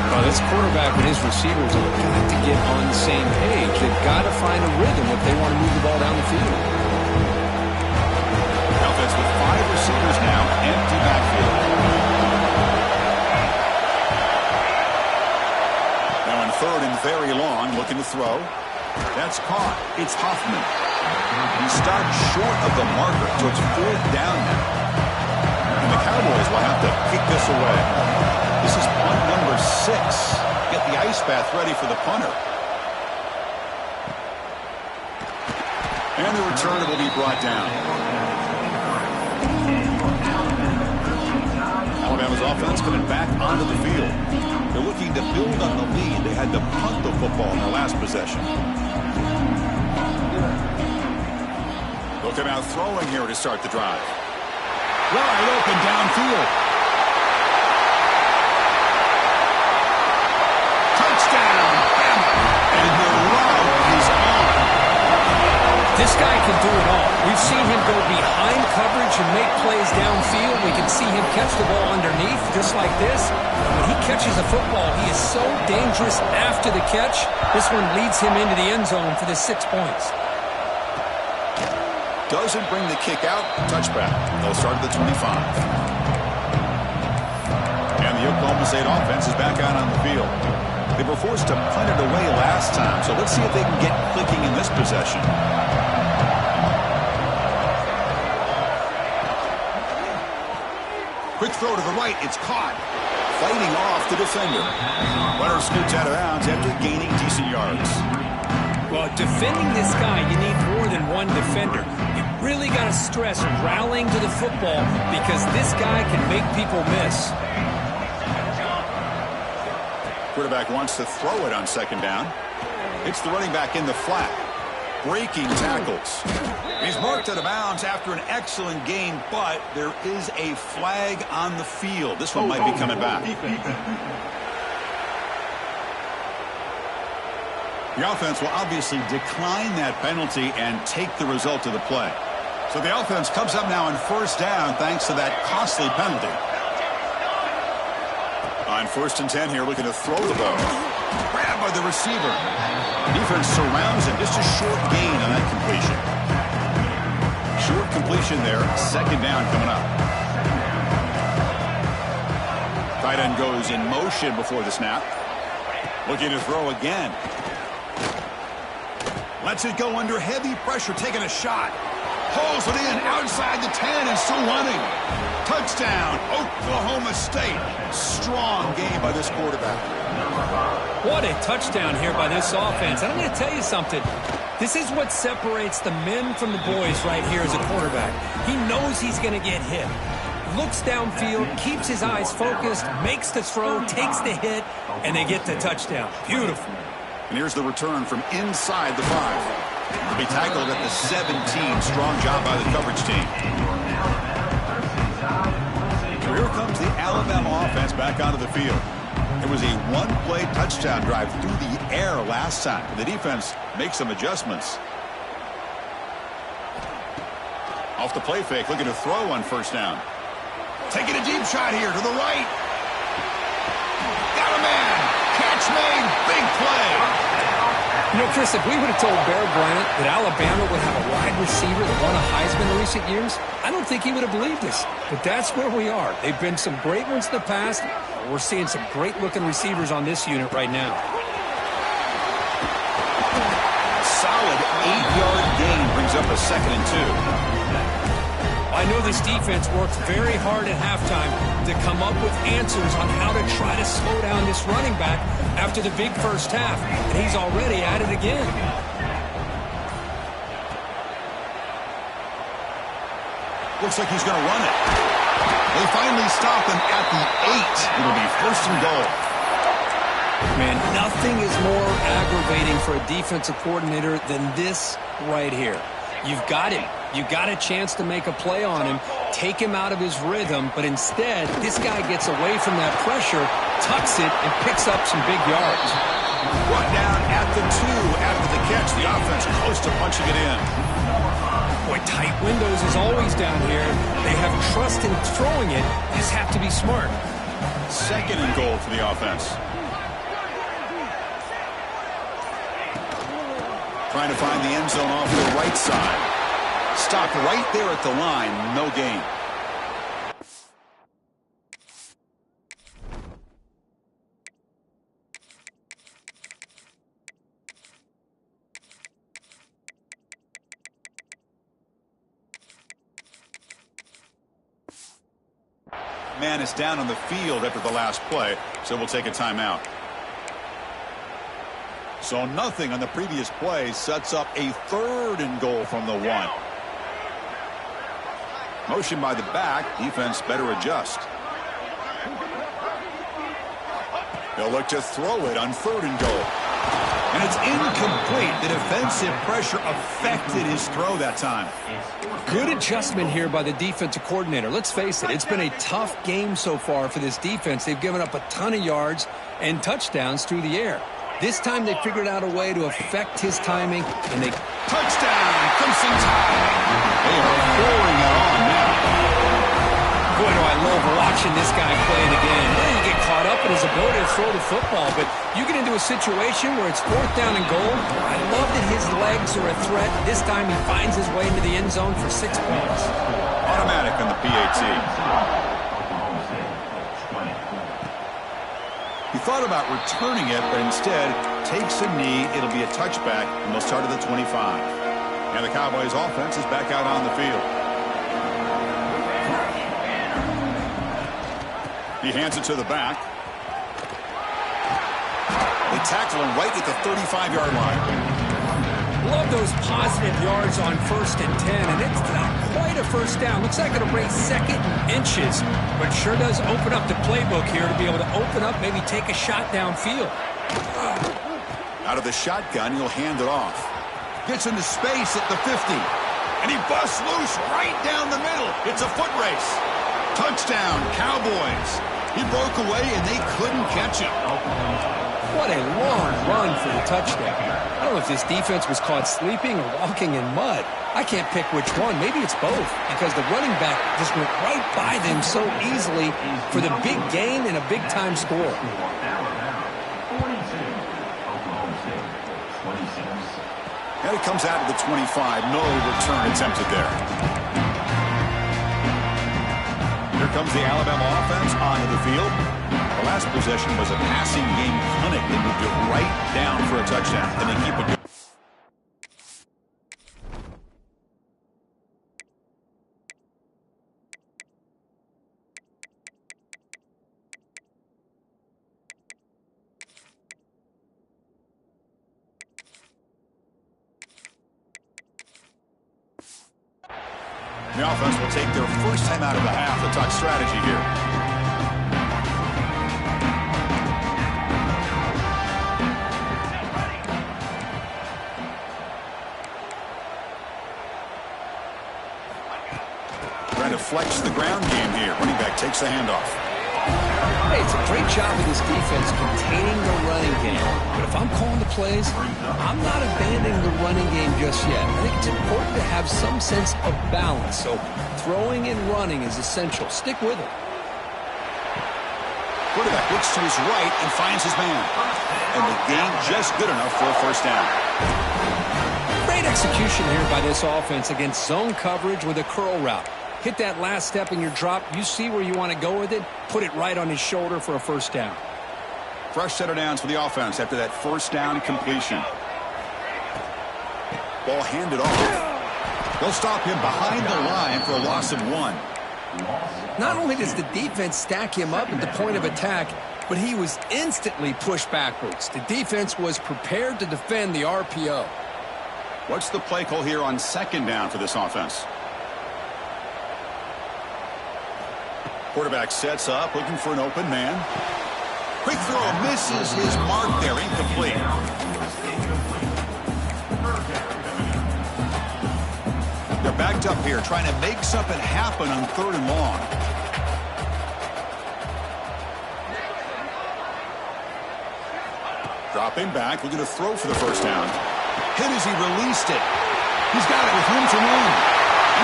[SPEAKER 2] Well, this quarterback and his receivers have got to get on the same page. They've got to find a rhythm if they want to move the ball down the field.
[SPEAKER 1] Offense with 5 receivers now, empty backfield. Now in 3rd and very long, looking to throw. That's caught. It's Hoffman. He stopped short of the marker, so it's 4th down now. And the Cowboys will have to kick this away. This is punt number 6. Get the ice bath ready for the punter. And the return will be brought down. Alabama's offense coming back onto the field. They're looking to build on the lead. They had to punt the football in their last possession. They'll come out throwing here to start the drive. Wide open downfield. Touchdown, Bama. And the run is on.
[SPEAKER 2] This guy can do it all. We've seen him go behind coverage and make plays downfield. We can see him catch the ball underneath just like this. When he catches a football, he is so dangerous after the catch. This one leads him into the end zone for the 6 points.
[SPEAKER 1] Doesn't bring the kick out. Touchback. They'll start at the 25. And the Oklahoma State offense is back out on the field. They were forced to punt it away last time, so let's see if they can get clicking in this possession. Quick throw to the right. It's caught. Fighting off the defender. Runner scoots out of bounds after gaining decent yards.
[SPEAKER 2] Well, defending this guy, you need more than one defender. You really got to stress rallying to the football because this guy can make people miss.
[SPEAKER 1] Quarterback wants to throw it on 2nd down. It's the running back in the flat. Breaking tackles. He's marked out of bounds after an excellent game, but there is a flag on the field. This one might be coming back. The offense will obviously decline that penalty and take the result of the play. So the offense comes up now on 1st down thanks to that costly penalty. On 1st and 10 here, looking to throw the ball. Grabbed by the receiver. Defense surrounds him. Just a short gain on that completion. Short completion there. 2nd down coming up. Tight end goes in motion before the snap. Looking to throw again. Lets it go under heavy pressure, taking a shot. Pulls it in outside the 10 and still running. Touchdown, Oklahoma State. Strong game by this quarterback.
[SPEAKER 2] What a touchdown here by this offense. And I'm going to tell you something. This is what separates the men from the boys right here as a quarterback. He knows he's going to get hit. Looks downfield, keeps his eyes focused, makes the throw, takes the hit, and they get the touchdown. Beautiful.
[SPEAKER 1] And here's the return from inside the 5. To be tackled at the 17. Strong job by the coverage team. So here comes the Alabama offense back onto the field. It was a one-play touchdown drive through the air last time. The defense makes some adjustments. Off the play fake, looking to throw on 1st down. Taking a deep shot here to the right. Got a man. Catch made. Big play.
[SPEAKER 2] You know, Chris, if we would have told Bear Bryant that Alabama would have a wide receiver that won a Heisman in recent years, I don't think he would have believed us. But that's where we are. They've been some great ones in the past. We're seeing some great-looking receivers on this unit right now.
[SPEAKER 1] Solid 8-yard gain brings up a 2nd and 2.
[SPEAKER 2] I know this defense worked very hard at halftime to come up with answers on how to try to slow down this running back after the big first half, and he's already at it again.
[SPEAKER 1] Looks like he's going to run it. They finally stop him at the 8. It'll be 1st and goal.
[SPEAKER 2] Man, nothing is more aggravating for a defensive coordinator than this right here. You've got him. You got a chance to make a play on him, take him out of his rhythm, but instead, this guy gets away from that pressure, tucks it, and picks up some big yards.
[SPEAKER 1] Brought down at the 2 after the catch. The offense close to punching it in.
[SPEAKER 2] Boy, tight windows is always down here. They have trust in throwing it. Just have to be smart.
[SPEAKER 1] 2nd and goal for the offense. Trying to find the end zone off the right side. Stopped right there at the line. No gain. Man is down on the field after the last play, so we'll take a timeout. So nothing on the previous play sets up a 3rd and goal from the 1. Motion by the back. Defense better adjust. They'll look to throw it on 3rd and goal. And it's incomplete. The defensive pressure affected his throw that time.
[SPEAKER 2] Good adjustment here by the defensive coordinator. Let's face it, it's been a tough game so far for this defense. They've given up a ton of yards and touchdowns through the air. This time they figured out a way to affect his timing, and they...
[SPEAKER 1] Touchdown, Crimson Tide! They are pouring it on now.
[SPEAKER 2] Boy, do I love watching this guy play it again. Yeah, you get caught up in his ability to throw the football, but you get into a situation where it's 4th down and goal. I love that his legs are a threat. This time he finds his way into the end zone for 6 points.
[SPEAKER 1] Automatic on the PAT. He thought about returning it, but instead takes a knee. It'll be a touchback, and they'll start at the 25. And the Cowboys offense is back out on the field. He hands it to the back. They tackle him right at the 35-yard line.
[SPEAKER 2] Love those positive yards on 1st and 10, and it's not quite a first down. Looks like it'll bring 2nd and inches, but sure does open up the playbook here to be able to open up, maybe take a shot downfield.
[SPEAKER 1] Out of the shotgun, he'll hand it off. Gets into space at the 50, and he busts loose right down the middle. It's a foot race. Touchdown, Cowboys. He broke away, and they couldn't catch him.
[SPEAKER 2] What a long run for the touchdown. I don't know if this defense was caught sleeping or walking in mud. I can't pick which one. Maybe it's both, because the running back just went right by them so easily for the big gain and a big-time score.
[SPEAKER 1] And it comes out of the 25. No return attempted there. Here comes the Alabama offense onto the field. The last possession was a passing game clinic. They moved it right down for a touchdown, and they keep it going. The offense will take their first time out of the half to talk strategy here. Trying to flex the ground game here. Running back takes the handoff.
[SPEAKER 2] Hey, it's a great job of this defense containing the running game. But if I'm calling the plays, I'm not abandoning the running game just yet. I think it's important to have some sense of balance. So throwing and running is essential. Stick with it.
[SPEAKER 1] Quarterback looks to his right and finds his man. And the gain just good enough for a first down.
[SPEAKER 2] Great execution here by this offense against zone coverage with a curl route. Hit that last step in your drop. You see where you want to go with it. Put it right on his shoulder for a first down.
[SPEAKER 1] Fresh set of downs for the offense after that first down completion. Ball handed off. They'll stop him behind the line for a loss of 1.
[SPEAKER 2] Not only does the defense stack him up at the point of attack, but he was instantly pushed backwards. The defense was prepared to defend the RPO.
[SPEAKER 1] What's the play call here on second down for this offense? Quarterback sets up, looking for an open man. Quick throw, misses his mark there, incomplete. They're backed up here, trying to make something happen on 3rd and long. Dropping back, looking to throw for the first down. Hit as he released it. He's got it with room to run.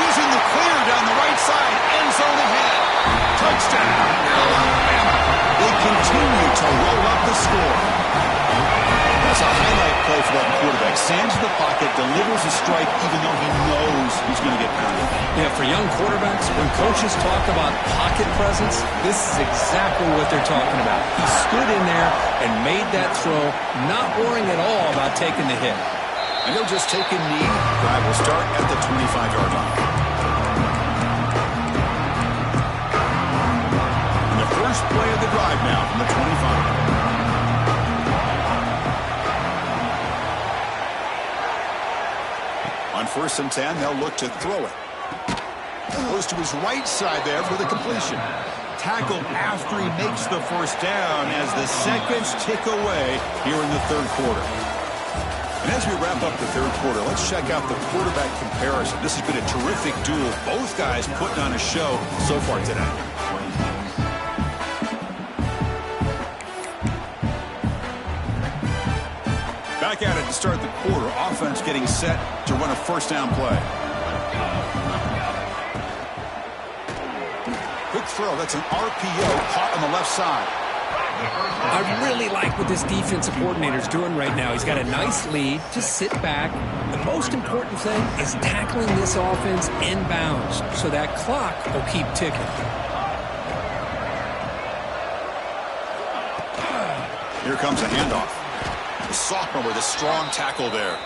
[SPEAKER 1] He's in the clear down the right side, end zone ahead. Touchdown, Alabama. They continue to roll up the score. That's a highlight play for that quarterback. Stands in the pocket, delivers a strike even though he knows he's going to get pounded.
[SPEAKER 2] Yeah, for young quarterbacks, when coaches talk about pocket presence, this is exactly what they're talking about. He stood in there and made that throw, not worrying at all about taking the hit.
[SPEAKER 1] And he'll just take a knee. Drive will start at the 25-yard line. First play of the drive now from the 25. On 1st and 10, they'll look to throw it. Goes to his right side there for the completion. Tackled after he makes the first down as the seconds tick away here in the 3rd quarter. And as we wrap up the 3rd quarter, let's check out the quarterback comparison. This has been a terrific duel. Both guys putting on a show so far today. Back at it to start the quarter. Offense getting set to run a first down play. Quick throw. That's an RPO caught on the left side.
[SPEAKER 2] I really like what this defensive coordinator's doing right now. He's got a nice lead. Just sit back. The most important thing is tackling this offense inbounds so that clock will keep ticking.
[SPEAKER 1] Here comes a handoff. The sophomore with a strong tackle there.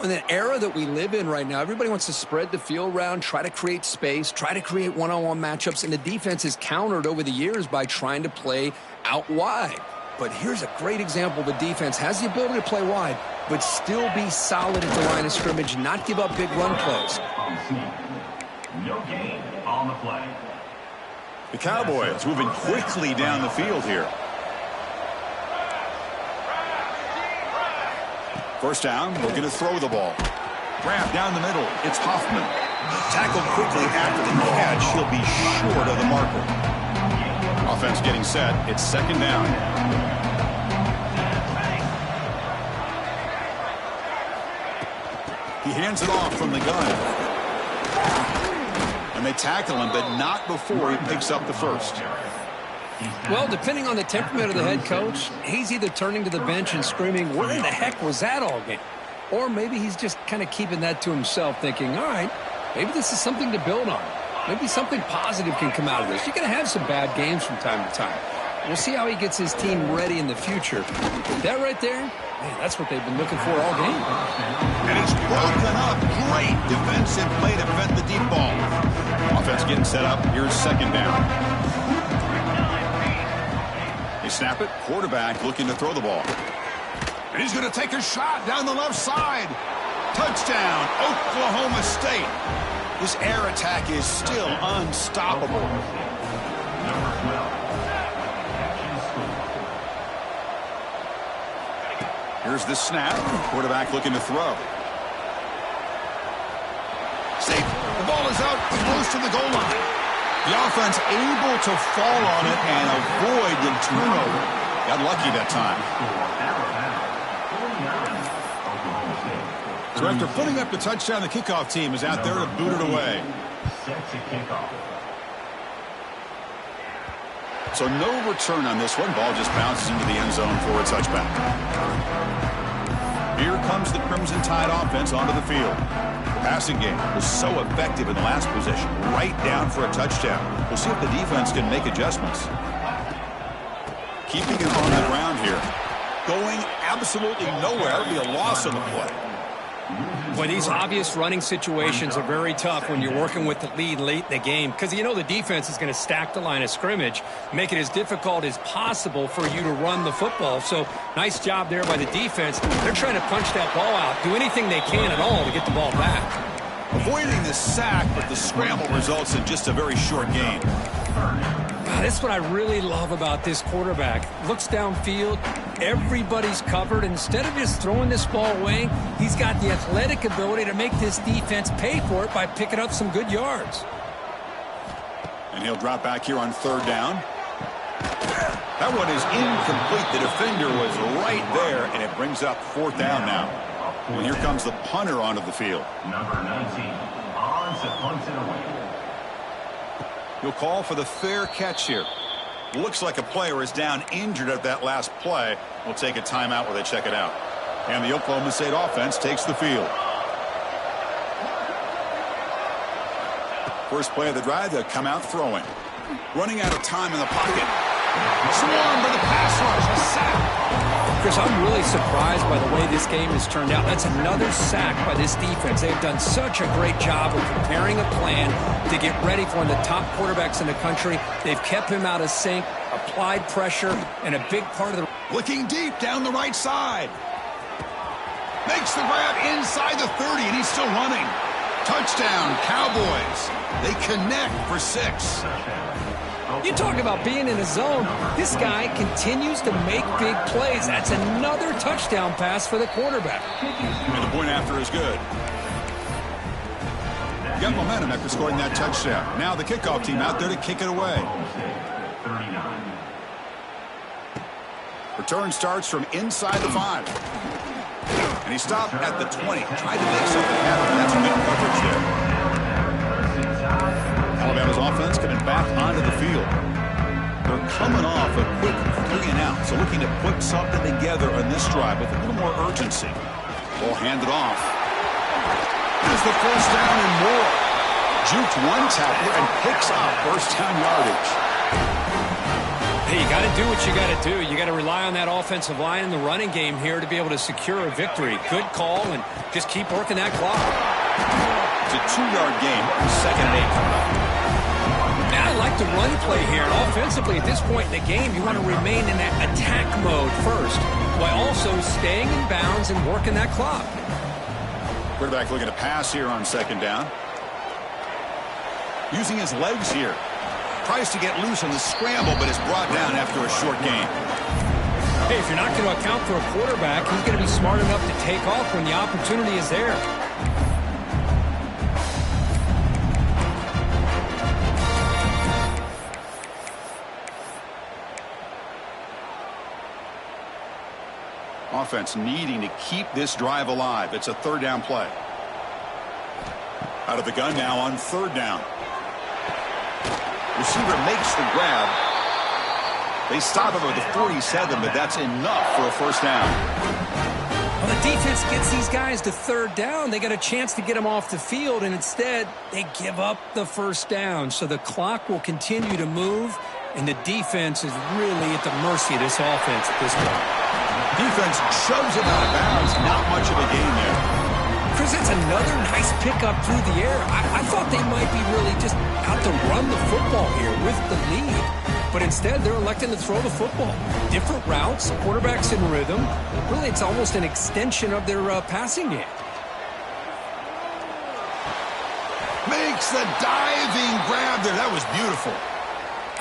[SPEAKER 2] In the era that we live in right now, everybody wants to spread the field around, try to create space, try to create one-on-one matchups, and the defense is countered over the years by trying to play out wide. but here's a great example. The defense has the ability to play wide, but still be solid at the line of scrimmage, not give up big run plays.
[SPEAKER 3] No gain on the play.
[SPEAKER 1] The Cowboys moving quickly down the field here. First down, looking to throw the ball. Grab down the middle. It's Hoffman. Tackled quickly after the catch. He'll be short of the marker. Offense getting set. It's second down. He hands it off from the gun. And they tackle him, but not before he picks up the first.
[SPEAKER 2] Well, depending on the temperament of the head coach, he's either turning to the bench and screaming, where in the heck was that all game? Or maybe he's just kind of keeping that to himself, thinking, all right, maybe this is something to build on. Maybe something positive can come out of this. You're going to have some bad games from time to time. We'll see how he gets his team ready in the future. That right there, man, that's what they've been looking for all game.
[SPEAKER 1] And it's broken up. Great defensive play to prevent the deep ball. Offense getting set up. Here's second down. They snap it. Quarterback looking to throw the ball. And he's going to take a shot down the left side. Touchdown, Oklahoma State. This air attack is still unstoppable.
[SPEAKER 3] Number 12.
[SPEAKER 1] Here's the snap. Quarterback looking to throw. Safe. The ball is out close to the goal line. The offense able to fall on it and avoid the turnover. Got lucky that time. So after putting up the touchdown, the kickoff team is out there to boot it away.
[SPEAKER 3] Set to kick off.
[SPEAKER 1] So no return on this one. Ball just bounces into the end zone for a touchback. Here comes the Crimson Tide offense onto the field. The passing game was so effective in the last possession, right down for a touchdown. We'll see if the defense can make adjustments. Keeping it on the ground here. Going absolutely nowhere. It'll be a loss on the play.
[SPEAKER 2] Well, these obvious running situations are very tough when you're working with the lead late in the game because you know the defense is going to stack the line of scrimmage, make it as difficult as possible for you to run the football. So nice job there by the defense. They're trying to punch that ball out, do anything they can at all to get the ball back.
[SPEAKER 1] Avoiding the sack, but the scramble results in just a very short gain.
[SPEAKER 2] That's what I really love about this quarterback. Looks downfield, everybody's covered. Instead of just throwing this ball away, he's got the athletic ability to make this defense pay for it by picking up some good yards.
[SPEAKER 1] And he'll drop back here on third down. That one is incomplete. The defender was right there, and it brings up fourth down now. And here comes the punter onto the field.
[SPEAKER 3] Number 19. On to punt it away.
[SPEAKER 1] He'll call for the fair catch here. Looks like a player is down injured at that last play. We'll take a timeout while they check it out. And the Oklahoma State offense takes the field. First play of the drive, they'll come out throwing. Running out of time in the pocket. Swarmed by the pass rush. A sack.
[SPEAKER 2] Chris, I'm really surprised by the way this game has turned out. That's another sack by this defense. They've done such a great job of preparing a plan to get ready for one of the top quarterbacks in the country. They've kept him out of sync, applied pressure, and a big part of the...
[SPEAKER 1] Looking deep down the right side. Makes the grab inside the 30, and he's still running. Touchdown, Cowboys. They connect for 6.
[SPEAKER 2] You talk about being in a zone. This guy continues to make big plays. That's another touchdown pass for the quarterback.
[SPEAKER 1] And the point after is good. Got momentum after scoring that touchdown. Now the kickoff team out there to kick it away. Return starts from inside the 5. And he stopped at the 20. Tried to make something happen. That's good coverage there. Alabama's offense coming back onto the field. They're coming off a quick 3 and out, so looking to put something together on this drive with a little more urgency. Ball handed off. There's the first down and more. Juked one tackler and picks up first down yardage.
[SPEAKER 2] Hey, you got to do what you got to do. You got to rely on that offensive line in the running game here to be able to secure a victory. Good call, and just keep working that clock.
[SPEAKER 1] It's a 2-yard game. Second and 8 coming up.
[SPEAKER 2] I like expect a run play here. And offensively, at this point in the game, you want to remain in that attack mode first, while also staying in bounds and working that clock.
[SPEAKER 1] Quarterback looking to pass here on second down. Using his legs here. Tries to get loose on the scramble, but is brought down after a short gain.
[SPEAKER 2] Hey, if you're not going to account for a quarterback, he's going to be smart enough to take off when the opportunity is there.
[SPEAKER 1] Offense needing to keep this drive alive. It's a third down play. Out of the gun now on third down. Receiver makes the grab. They stop him at the 47, but that's enough for a first down.
[SPEAKER 2] Well, the defense gets these guys to third down. They got a chance to get them off the field, and instead they give up the first down. So the clock will continue to move, and the defense is really at the mercy of this offense at this point.
[SPEAKER 1] Defense shoves it out of bounds. Not much of a gain there.
[SPEAKER 2] Chris, it's another nice pickup through the air. I thought they might be really just out to run the football here with the lead. But instead, they're electing to throw the football. Different routes, quarterbacks in rhythm. Really, it's almost an extension of their passing game.
[SPEAKER 1] Makes the diving grab there. That was beautiful.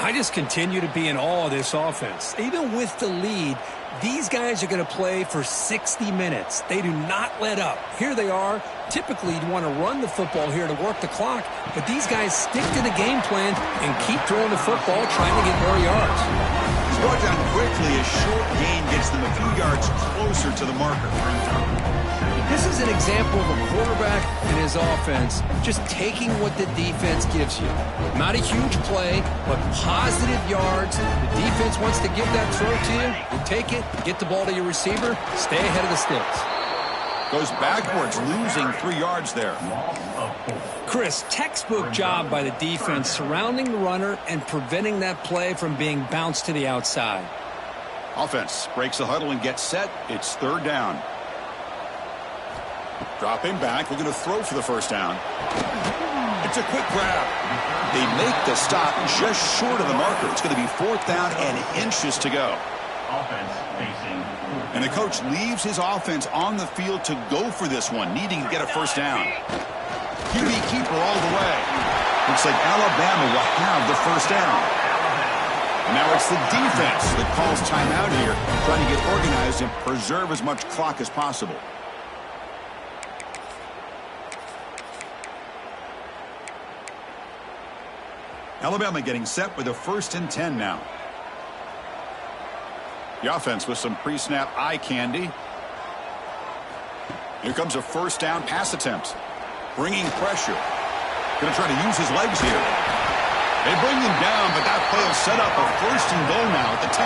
[SPEAKER 2] I just continue to be in awe of this offense. Even with the lead, these guys are going to play for 60 minutes. They do not let up. Here they are. Typically, you'd want to run the football here to work the clock, but these guys stick to the game plan and keep throwing the football, trying to get more yards.
[SPEAKER 1] He's brought down quickly. A short gain gets them a few yards closer to the marker.
[SPEAKER 2] This is an example of a quarterback and his offense just taking what the defense gives you. Not a huge play, but positive yards. The defense wants to give that throw to you. You take it, get the ball to your receiver, stay ahead of the sticks.
[SPEAKER 1] Goes backwards, losing 3 yards there.
[SPEAKER 2] Chris, textbook job by the defense surrounding the runner and preventing that play from being bounced to the outside.
[SPEAKER 1] Offense breaks the huddle and gets set. It's third down. Dropping back. We're going to throw for the first down. It's a quick grab. They make the stop just short of the marker. It's going to be fourth down and inches to go.
[SPEAKER 3] Offense facing.
[SPEAKER 1] And the coach leaves his offense on the field to go for this one, needing to get a first down. QB keeper all the way. Looks like Alabama will have the first down. And now it's the defense that calls timeout here, trying to get organized and preserve as much clock as possible. Alabama getting set with a 1st and 10 now. The offense with some pre-snap eye candy. Here comes a first down pass attempt. Bringing pressure. Going to try to use his legs here. They bring him down, but that play will set up a 1st and goal now at the 10.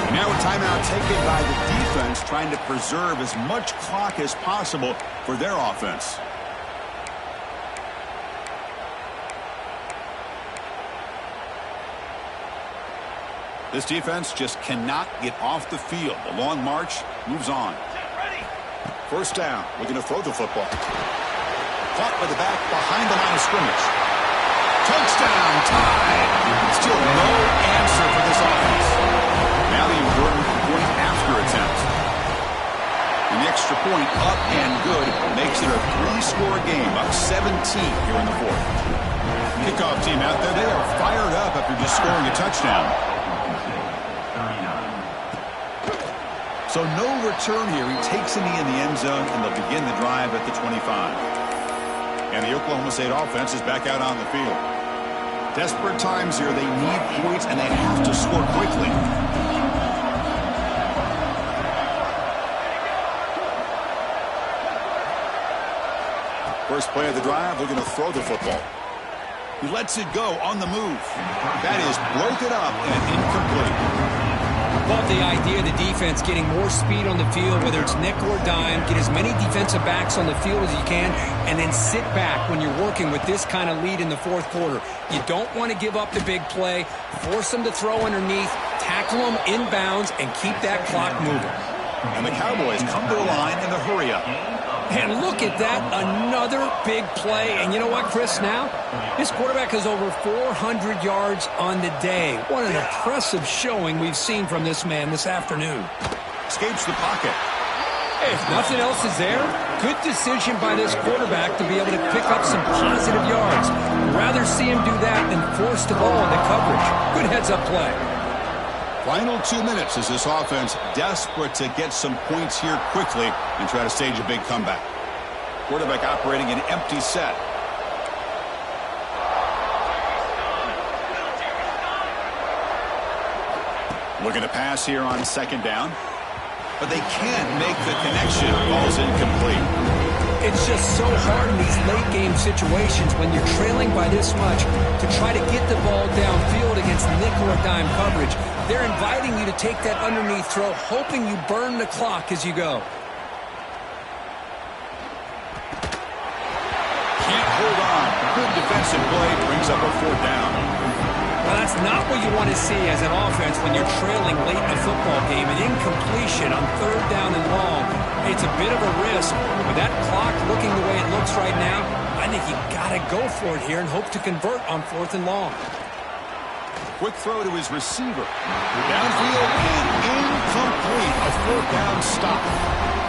[SPEAKER 1] And now a timeout taken by the defense, trying to preserve as much clock as possible for their offense. This defense just cannot get off the field. The long march moves on. First down. We're going to throw the football. Caught by the back behind the line of scrimmage. Touchdown, tied. Still no answer for this offense. Now the important point after attempt. An extra point up and good makes it a 3-score game, up 17 here in the 4th. Kickoff team out there, they are fired up after just scoring a touchdown. So no return here. He takes a knee in the end zone, and they'll begin the drive at the 25. And the Oklahoma State offense is back out on the field. Desperate times here. They need points, and they have to score quickly. First play of the drive, they're going to throw the football. He lets it go on the move. That is broken up and incomplete.
[SPEAKER 2] Love the idea of the defense getting more speed on the field, whether it's nickel or dime. Get as many defensive backs on the field as you can, and then sit back when you're working with this kind of lead in the 4th quarter. You don't want to give up the big play. Force them to throw underneath, tackle them inbounds, and keep that clock moving.
[SPEAKER 1] And the Cowboys come to the line in the hurry-up.
[SPEAKER 2] And look at that, another big play. And you know what, Chris, now? This quarterback has over 400 yards on the day. What an impressive showing we've seen from this man this afternoon.
[SPEAKER 1] Escapes the pocket.
[SPEAKER 2] Hey, if nothing else is there, good decision by this quarterback to be able to pick up some positive yards. Rather see him do that than force the ball into coverage. Good heads-up play.
[SPEAKER 1] Final 2 minutes as this offense desperate to get some points here quickly and try to stage a big comeback. Quarterback operating an empty set. Looking to pass here on second down. But they can't make the connection. Ball's incomplete.
[SPEAKER 2] It's just so hard in these late-game situations when you're trailing by this much to try to get the ball downfield against nickel or dime coverage. They're inviting you to take that underneath throw, hoping you burn the clock as you go.
[SPEAKER 1] Can't hold on. Good defensive play brings up a fourth down.
[SPEAKER 2] Well, that's not what you want to see as an offense when you're trailing late in a football game. An incompletion on third down and long. It's a bit of a risk. With that clock looking the way it looks right now, I think you got to go for it here and hope to convert on fourth and long.
[SPEAKER 1] Quick throw to his receiver. Downfield and incomplete. A fourth down stop.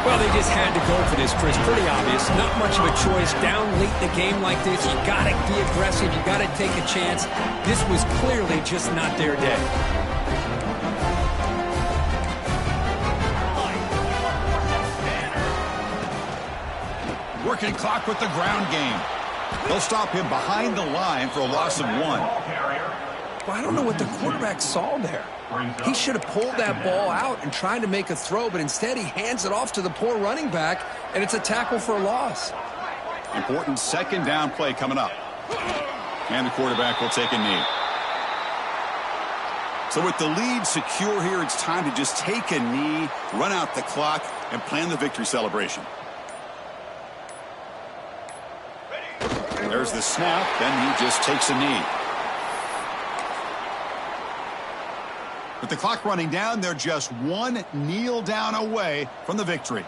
[SPEAKER 2] Well, they just had to go for this, Chris. Pretty obvious. Not much of a choice. Down late in a game like this, you got to be aggressive. You got to take a chance. This was clearly just not their day.
[SPEAKER 1] Working clock with the ground game. They'll stop him behind the line for a loss of 1.
[SPEAKER 2] Well, I don't know what the quarterback saw there. He should have pulled that ball out and tried to make a throw, but instead he hands it off to the poor running back, and it's a tackle for a loss.
[SPEAKER 1] Important second down play coming up. And the quarterback will take a knee. So with the lead secure here, it's time to just take a knee, run out the clock, and plan the victory celebration. There's the snap, then he just takes a knee. With the clock running down, they're just one kneel down away from the victory.